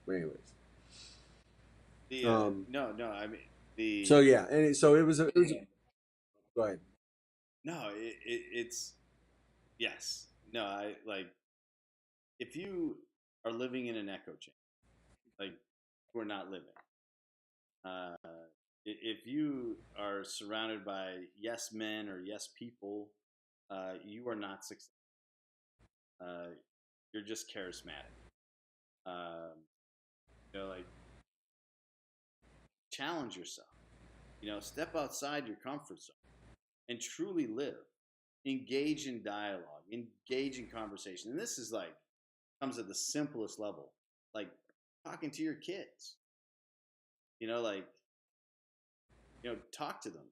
Anyways, no, I mean the. So yeah, and so it was a. Go ahead. No, it's yes. No, I like if you are living in an echo chamber. Like we're not living. Uh, if you are surrounded by yes men or yes people, you are not successful. Uh, you're just charismatic. Um, like challenge yourself. Step outside your comfort zone and truly live. Engage in dialogue. Engage in conversation. And this is like comes at the simplest level, like talking to your kids. Like talk to them,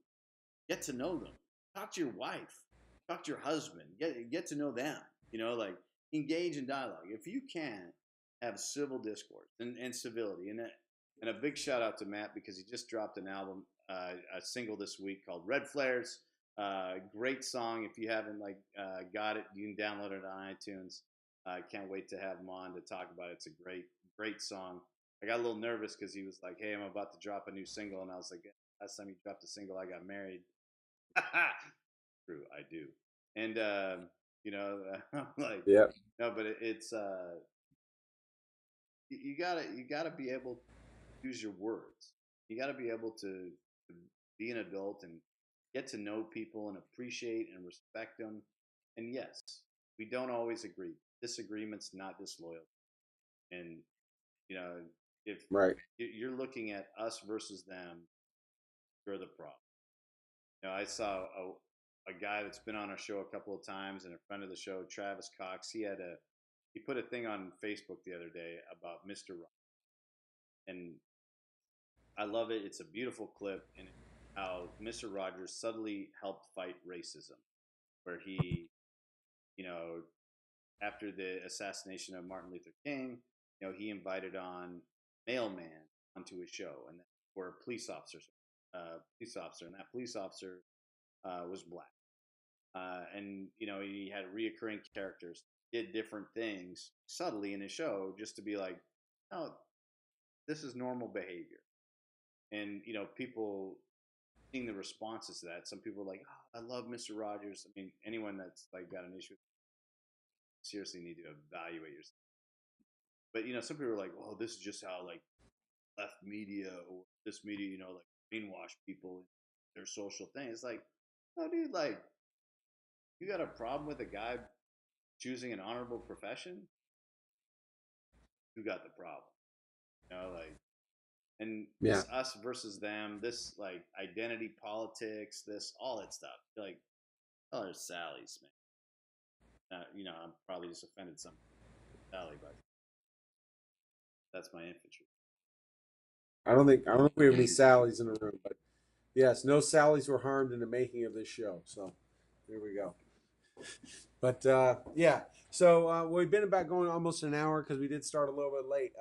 get to know them, talk to your wife, talk to your husband, get to know them. Like engage in dialogue. If you can have civil discourse and civility, and a big shout out to Matt because he just dropped an album, a single this week called Red Flares. Great song. If you haven't got it, you can download it on iTunes. I can't wait to have him on to talk about it. It's a great song. I got a little nervous because he was like, "Hey, I'm about to drop a new single," and I was like, "Last time you dropped a single, I got married." True, I do. And like, Yeah. no, but it's you gotta be able to use your words. You gotta be able to be an adult and get to know people and appreciate and respect them. And yes, we don't always agree. Disagreement's not disloyal. And you know, if Right. you're looking at us versus them, you're the problem. I saw a guy that's been on our show a couple of times and a friend of the show, Travis Cox. He put a thing on Facebook the other day about Mr. Rock, and I love it. It's a beautiful clip, and how Mr. Rogers subtly helped fight racism, where he, you know, after the assassination of Martin Luther King, he invited on mailman onto his show, and for a police officer, and that police officer was black. And he had reoccurring characters, did different things subtly in his show just to be like, oh, this is normal behavior. And people seeing the responses to that. Some people are like, oh, I love Mr. Rogers. I mean, anyone that's like got an issue, seriously need to evaluate yourself. But some people are like, oh, this is just how like left media or this media, like brainwash people in their social thing. It's like, no, dude, like you got a problem with a guy choosing an honorable profession? Who got the problem? Like, and Yeah. this us versus them, this like identity politics, this all that stuff. Like, oh, there's Sally's, man. I'm probably just offended some Sally, but that's my infantry. I don't think we have any Sallys in the room, but yes, no Sallys were harmed in the making of this show. So there we go. But yeah, so we've been about going almost an hour because we did start a little bit late.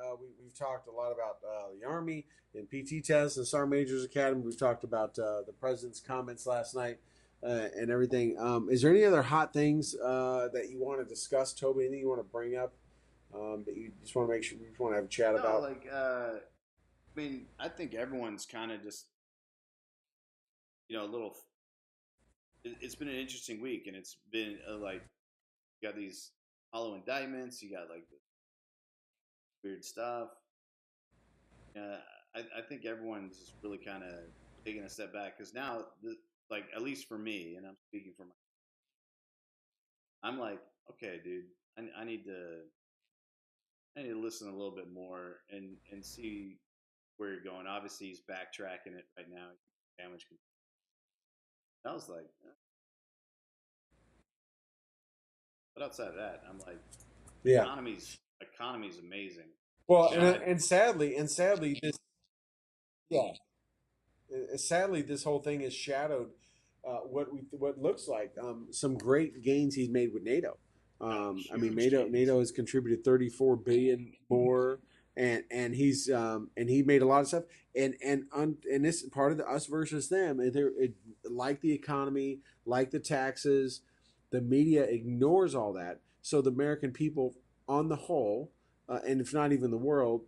We've talked a lot about the Army and PT tests and Sergeant Major's Academy. We've talked about the president's comments last night and everything. Is there any other hot things that you want to discuss, Toby? Anything you want to bring up that you just want to make sure we just want to have a chat No, about? like, I mean, I think everyone's kind of just, a little. It's been an interesting week, and it's been like you got these hollow indictments. You got like the weird stuff. Uh, I think everyone's just really kind of taking a step back because now, like at least for me, and I'm speaking for my, I'm like, okay, dude, I need to listen a little bit more and see where you're going. Obviously, he's backtracking it right now. Damage control. I was like, but outside of that, I'm like, Yeah. economy's amazing. Well, You know, I, and sadly, this yeah. Sadly, this whole thing has shadowed what looks like some great gains he's made with NATO. I mean, huge gains. NATO has contributed 34 billion more, and he made a lot of stuff. And this part of the us versus them. Like the economy, like the taxes, the media ignores all that. So the American people, on the whole, and if not even the world,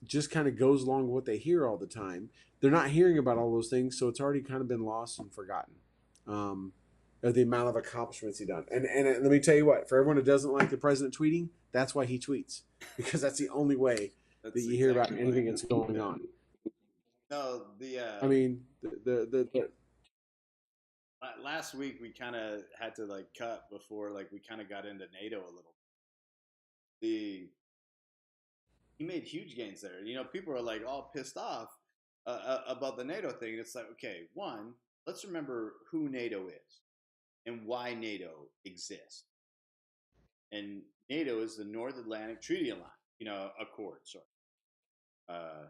just kind of goes along with what they hear all the time. They're not hearing about all those things, so it's already kind of been lost and forgotten. Um, of the amount of accomplishments he done. And let me tell you what, for everyone who doesn't like the president tweeting, that's why he tweets, because that's the only way that you hear about anything that's going on. No, I mean, the last week we kind of had to like cut before like we kind of got into NATO a little. The He made huge gains there. You know, people are like all pissed off about the NATO thing. It's like, okay, one, let's remember who NATO is and why NATO exists. And NATO is the North Atlantic Treaty Alliance, Accord. Sorry, uh,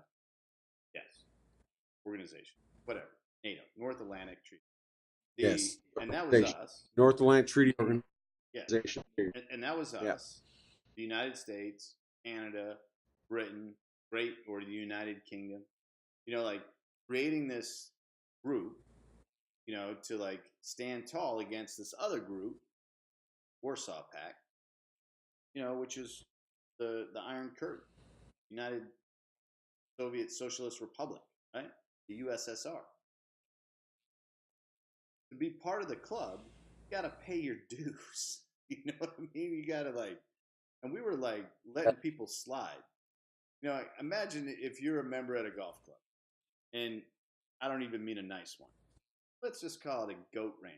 yes, organization, whatever. NATO, North Atlantic Treaty. yes, And that was us. North Atlantic Treaty Organization. Yeah, and that was us. Yeah. The United States, Canada, Britain, or the United Kingdom. You know, like creating this group, to like stand tall against this other group, Warsaw Pact, which is the Iron Curtain, United Soviet Socialist Republic, right? The USSR. To be part of the club, you got to pay your dues. You know what I mean? You got to and we were like letting people slide. Imagine if you're a member at a golf club, and I don't even mean a nice one. Let's just call it a goat ranch,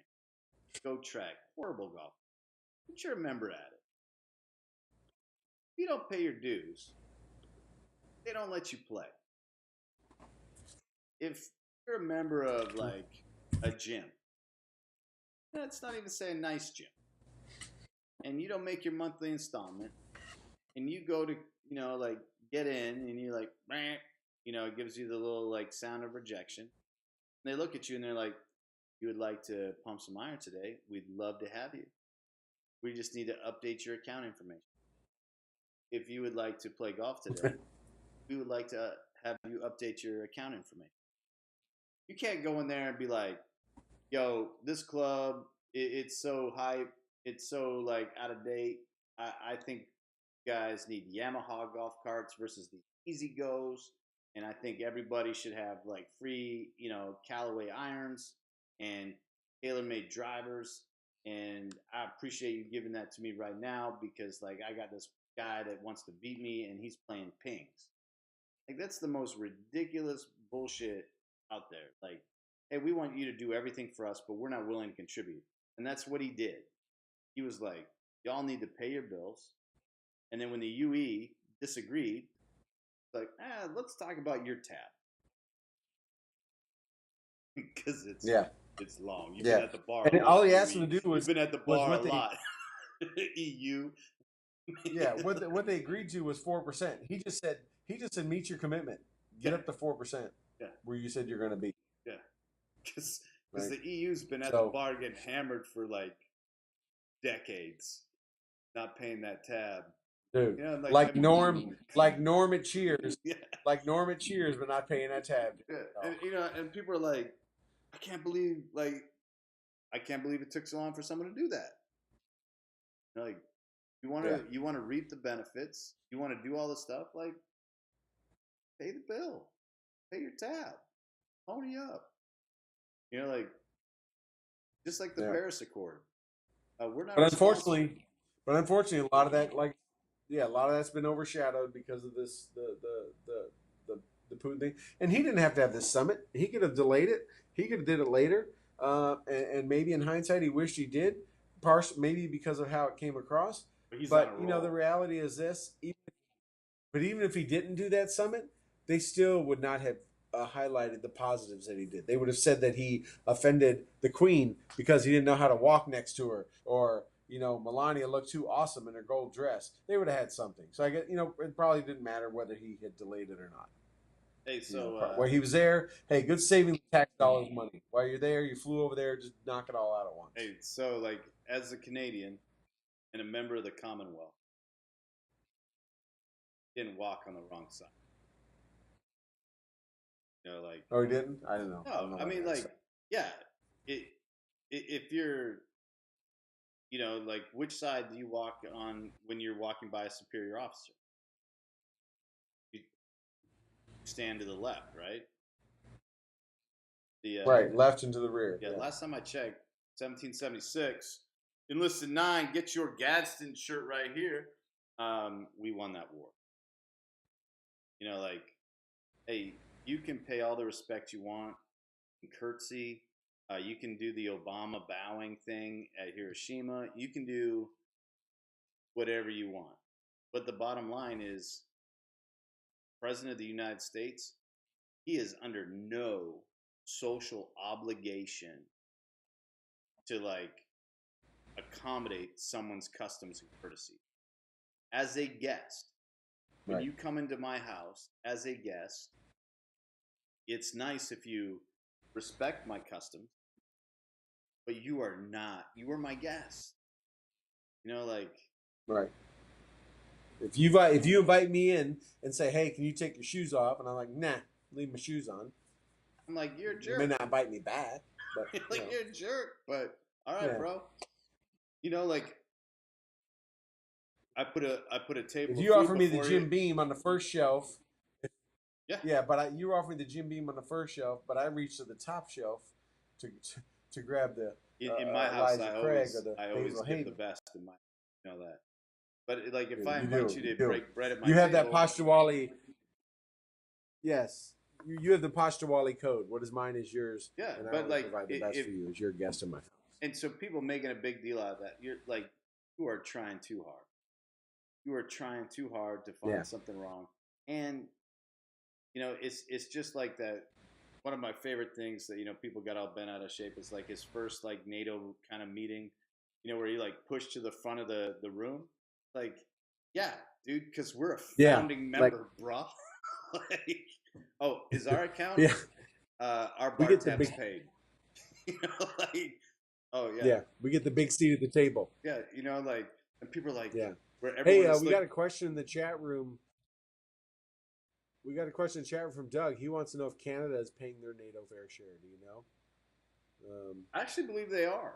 goat track, horrible golf. But you're a member at it. If you don't pay your dues, they don't let you play. If you're a member of like a gym, let's not even say a nice gym, and you don't make your monthly installment, and you go to, like get in, and you're like, it gives you the little like sound of rejection. And they look at you and they're like, you would like to pump some iron today? We'd love to have you. We just need to update your account information. If you would like to play golf today, we would like to have you update your account information. You can't go in there and be like, yo, this club, it's so hype. It's so like out of date. I think you guys need Yamaha golf carts versus the Easy Goes. And I think everybody should have like free, Callaway irons and tailor-made drivers. And I appreciate you giving that to me right now because like I got this guy that wants to beat me and he's playing pings. Like that's the most ridiculous bullshit out there. Like, hey, we want you to do everything for us, but we're not willing to contribute. And that's what he did. He was like, y'all need to pay your bills. And then when the UE disagreed, like, let's talk about your tab. Because it's long. You've been at the bar. And all he asked him to do was you've been at the bar a lot. EU. Yeah, what they agreed to was 4%. He just said meet your commitment. Get up to 4%. Yeah. Where you said you're going to be. Yeah. Because the EU's been at the bar getting hammered for like decades, not paying that tab. Dude, like Norm at Cheers, like Norm at Cheers, but not paying that tab. Yeah. And and people are like, I can't believe it took so long for someone to do that. Like, you want to reap the benefits, you want to do all the stuff, like, pay the bill, pay your tab, pony up. Like, just like the Paris Accord. We're not. But unfortunately, a lot of that, a lot of that's been overshadowed because of this the Putin thing. And he didn't have to have this summit. He could have delayed it. He could have did it later. And maybe in hindsight, he wished he did. Maybe because of how it came across. But the reality is this. Even if he didn't do that summit, they still would not have highlighted the positives that he did. They would have said that he offended the Queen because he didn't know how to walk next to her, or Melania looked too awesome in her gold dress. They would have had something. So I guess it probably didn't matter whether he had delayed it or not. Hey, so while he was there, hey, good saving tax dollars money. While you're there, you flew over there, just knock it all out at once. Hey, so like as a Canadian and a member of the Commonwealth, didn't walk on the wrong side. Like, oh, he didn't? I don't know. No, I mean, like, yeah. If you're, like, which side do you walk on when you're walking by a superior officer? You stand to the left, right? Right, left and to the rear. Yeah, last time I checked, 1776. Enlisted 9, get your Gadsden shirt right here. We won that war. You know, like, hey, you can pay all the respect you want and curtsy. You can do the Obama bowing thing at Hiroshima. You can do whatever you want. But the bottom line is, President of the United States, he is under no social obligation to like accommodate someone's customs and courtesy. As a guest, when Right. you come into my house as a guest, it's nice if you respect my customs, but you are my guest. You know, like, Right. If you invite me in and say, "Hey, can you take your shoes off?" and I'm like, "Nah, leave my shoes on," I'm like, you're a you may jerk. not invite me back, but Like, you're a jerk, but all right, yeah. bro. You know, like, I put a table If of you food offer me the before Jim you. Beam on the first shelf, Yeah. yeah, but you offer me the Jim Beam on the first shelf, but I reach to the top shelf to grab the In my house, Elijah Craig or the I always Basil give Hayden. the best in my, you know that. But like, if Yeah, I you invite do. you You to do. break bread at my You have that table, Pashtuwali. Yes, you have the Pashtuwali code. What is mine is yours. yeah. And I But always like, provide the best for you as your guest in my house. and so people making a big deal out of that, you're like, you are trying too hard. You are trying too hard to find something wrong, and you know, it's just like that. One of my favorite things that, you know, people got all bent out of shape is like his first like NATO kind of meeting, you know, where he like pushed to the front of the room. Like, yeah, dude, because we're a founding member, bruh. Like, oh, is our account? Yeah. Our We bar get the tab's big- paid. You know, like, oh yeah, Yeah, we get the big seat at the table. yeah. You know, like, and people are like, Yeah. where Hey, everyone is we got a question in the chat room. We got a question in the chat room from Doug. He wants to know if Canada is paying their NATO fair share. Do you know? I actually believe they are.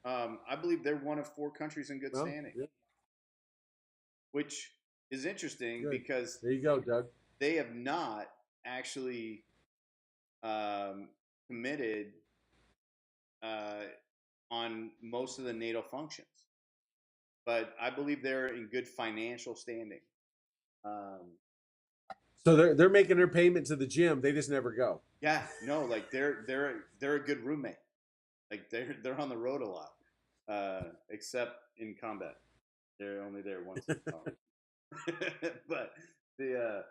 I believe they're one of 4 countries in good standing, Yeah. which is interesting Good. because There you go, Doug. they have not actually committed on most of the NATO functions, but I believe they're in good financial standing. So they're making their payment to the gym. They just never go. Yeah, no, like they're a good roommate. Like they're on the road a lot, except in combat. They're only there once in a while. But the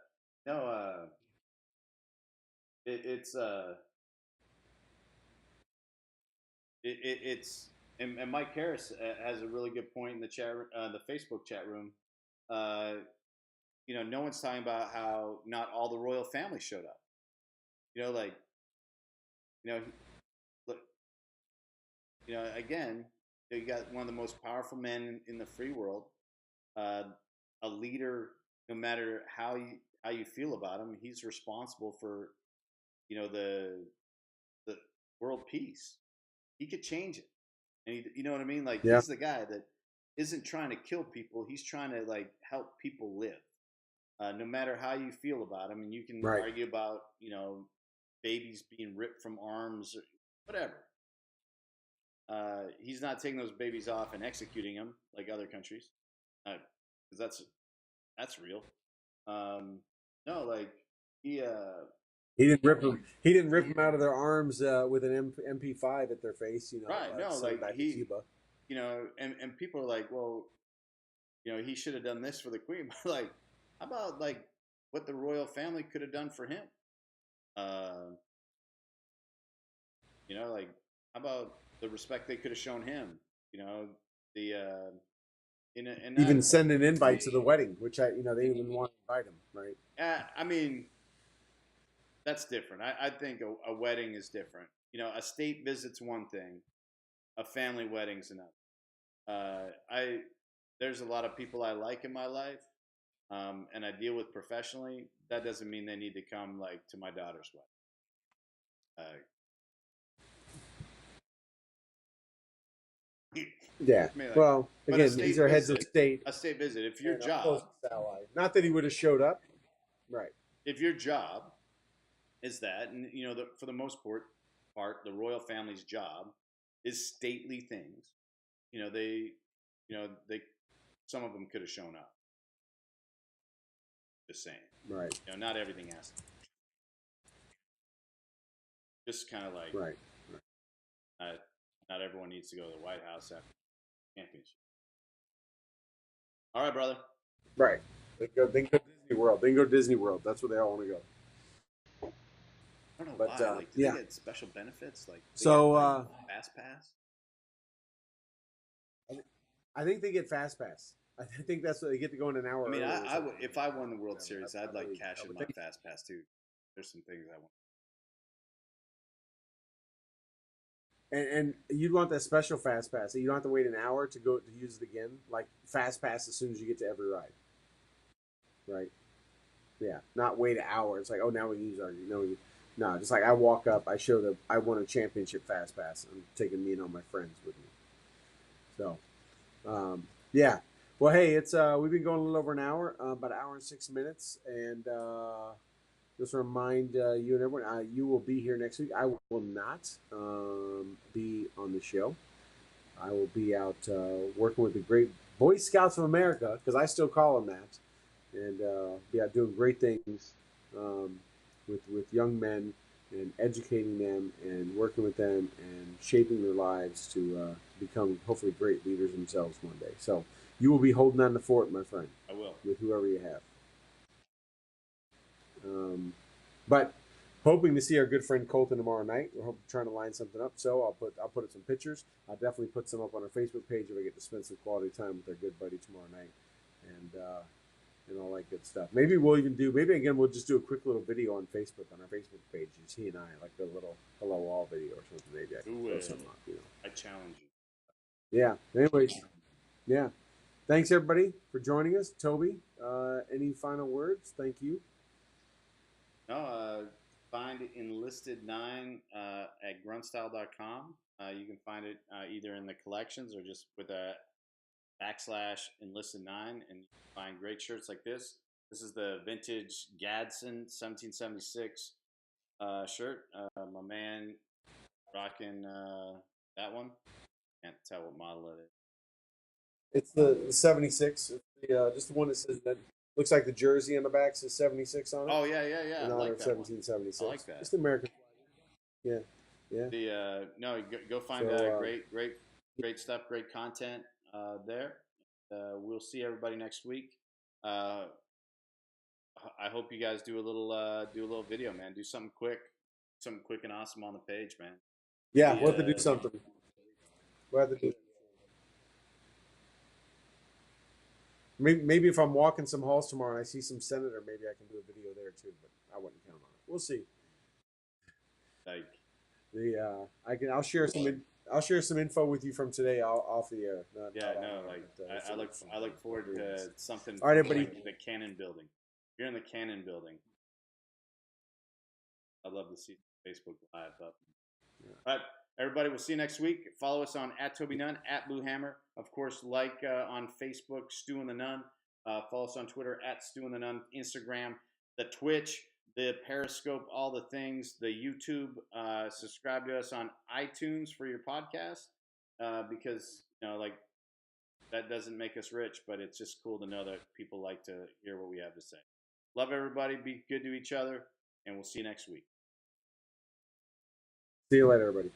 no, it's it's and Mike Harris has a really good point in the chat, the Facebook chat room. You know, no one's talking about how not all the royal family showed up. You know, like, you know, look, you know, again, you got one of the most powerful men in the free world, a leader. No matter how you feel about him, he's responsible for, you know, the world peace. He could change it, and you know what I mean. Like, Yeah. he's the guy that isn't trying to kill people. He's trying to like help people live. No matter how you feel about him, and you can argue about, you know, babies being ripped from arms or whatever. He's not taking those babies off and executing them like other countries, because that's real. No, like he didn't rip them. He didn't rip them out of their arms with an MP5 at their face. You know, right. No, like back to Cuba. You know, and people are like, well, you know, he should have done this for the queen. But like, how about like what the royal family could have done for him? You know, like, how about the respect they could have shown him? You know, the even send an invite to the wedding, which they didn't want to invite him, right? I mean, that's different. I think a wedding is different. You know, a state visit's one thing, a family wedding's another. There's a lot of people I like in my life, and I deal with professionally. That doesn't mean they need to come like to my daughter's wedding. Yeah. I mean, like, well, again, these are heads of state. A state visit. If your job, not that he would have showed up, right? If your job is that, and you know, for the most part, the royal family's job is stately things. They, some of them could have shown up. Just saying. Right. Not everything has to. Just kind of like, right. not everyone needs to go to the White House after the championship. All right, brother. Right. They can go Disney World. They can go Disney World. That's where they all want to go. I don't know why. Like, do they get special benefits? Like, so fast pass. I think they get fast pass. I think that's what they get to go in an hour. I mean, I would, if I won the World Series, I'd like cash in my fast pass too. There's some things I want. And you'd want that special fast pass. So you don't have to wait an hour to go to use it again. Like fast pass as soon as you get to every ride. Right. Yeah. Not wait an hour. It's like, oh, now we use our. No, just like I walk up, I show them I won a championship fast pass. I'm taking me and all my friends with me. So, yeah. Well, hey, it's we've been going a little over an hour, about an hour and 6 minutes, and just remind you and everyone, you will be here next week. I will not be on the show. I will be out working with the great Boy Scouts of America, because I still call them that, and be out doing great things with young men and educating them and working with them and shaping their lives to become hopefully great leaders themselves one day. So you will be holding on the fort, my friend. I will. With whoever you have. But hoping to see our good friend Colton tomorrow night. We're trying to line something up. So I'll put up some pictures. I'll definitely put some up on our Facebook page if I get to spend some quality time with our good buddy tomorrow night, and all that good stuff. Maybe we'll just do a quick little video on Facebook, on our Facebook page. Just he and I, like a little hello all video or something. Maybe I can throw something up. I challenge you. Yeah. Anyways, yeah. Thanks everybody for joining us. Toby, any final words? Thank you. No, find Enlisted 9 at gruntstyle.com. You can find it either in the collections or just with a / Enlisted 9, and you can find great shirts like this. This is the vintage Gadsden 1776 shirt. My man rocking that one. Can't tell what model it is. It's the 76. It's just the one that says that. Looks like the jersey on the back says 76 on it. Oh yeah. In honor of 1776. I like that. Just American. Yeah. No, go find great stuff, great content there. We'll see everybody next week. I hope you guys do a little video, man. Do something quick and awesome on the page, man. Yeah, we'll have to do something. We'll have to do. Maybe if I'm walking some halls tomorrow and I see some senator, maybe I can do a video there too. But I wouldn't count on it. We'll see. Like I'll share some info with you from today off the air. I look forward to something. All right, everybody. Like the Cannon Building. If you're in the Cannon Building, I'd love to see Facebook Live up. Yeah. All right, everybody. We'll see you next week. Follow us on @TobyNunn, @BlueHammer. Of course, on Facebook, Stu and the Nun. Follow us on Twitter @Stu and the Nun. Instagram, the Twitch, the Periscope, all the things, the YouTube. Subscribe to us on iTunes for your podcast, because that doesn't make us rich, but it's just cool to know that people like to hear what we have to say. Love everybody. Be good to each other, and we'll see you next week. See you later, everybody.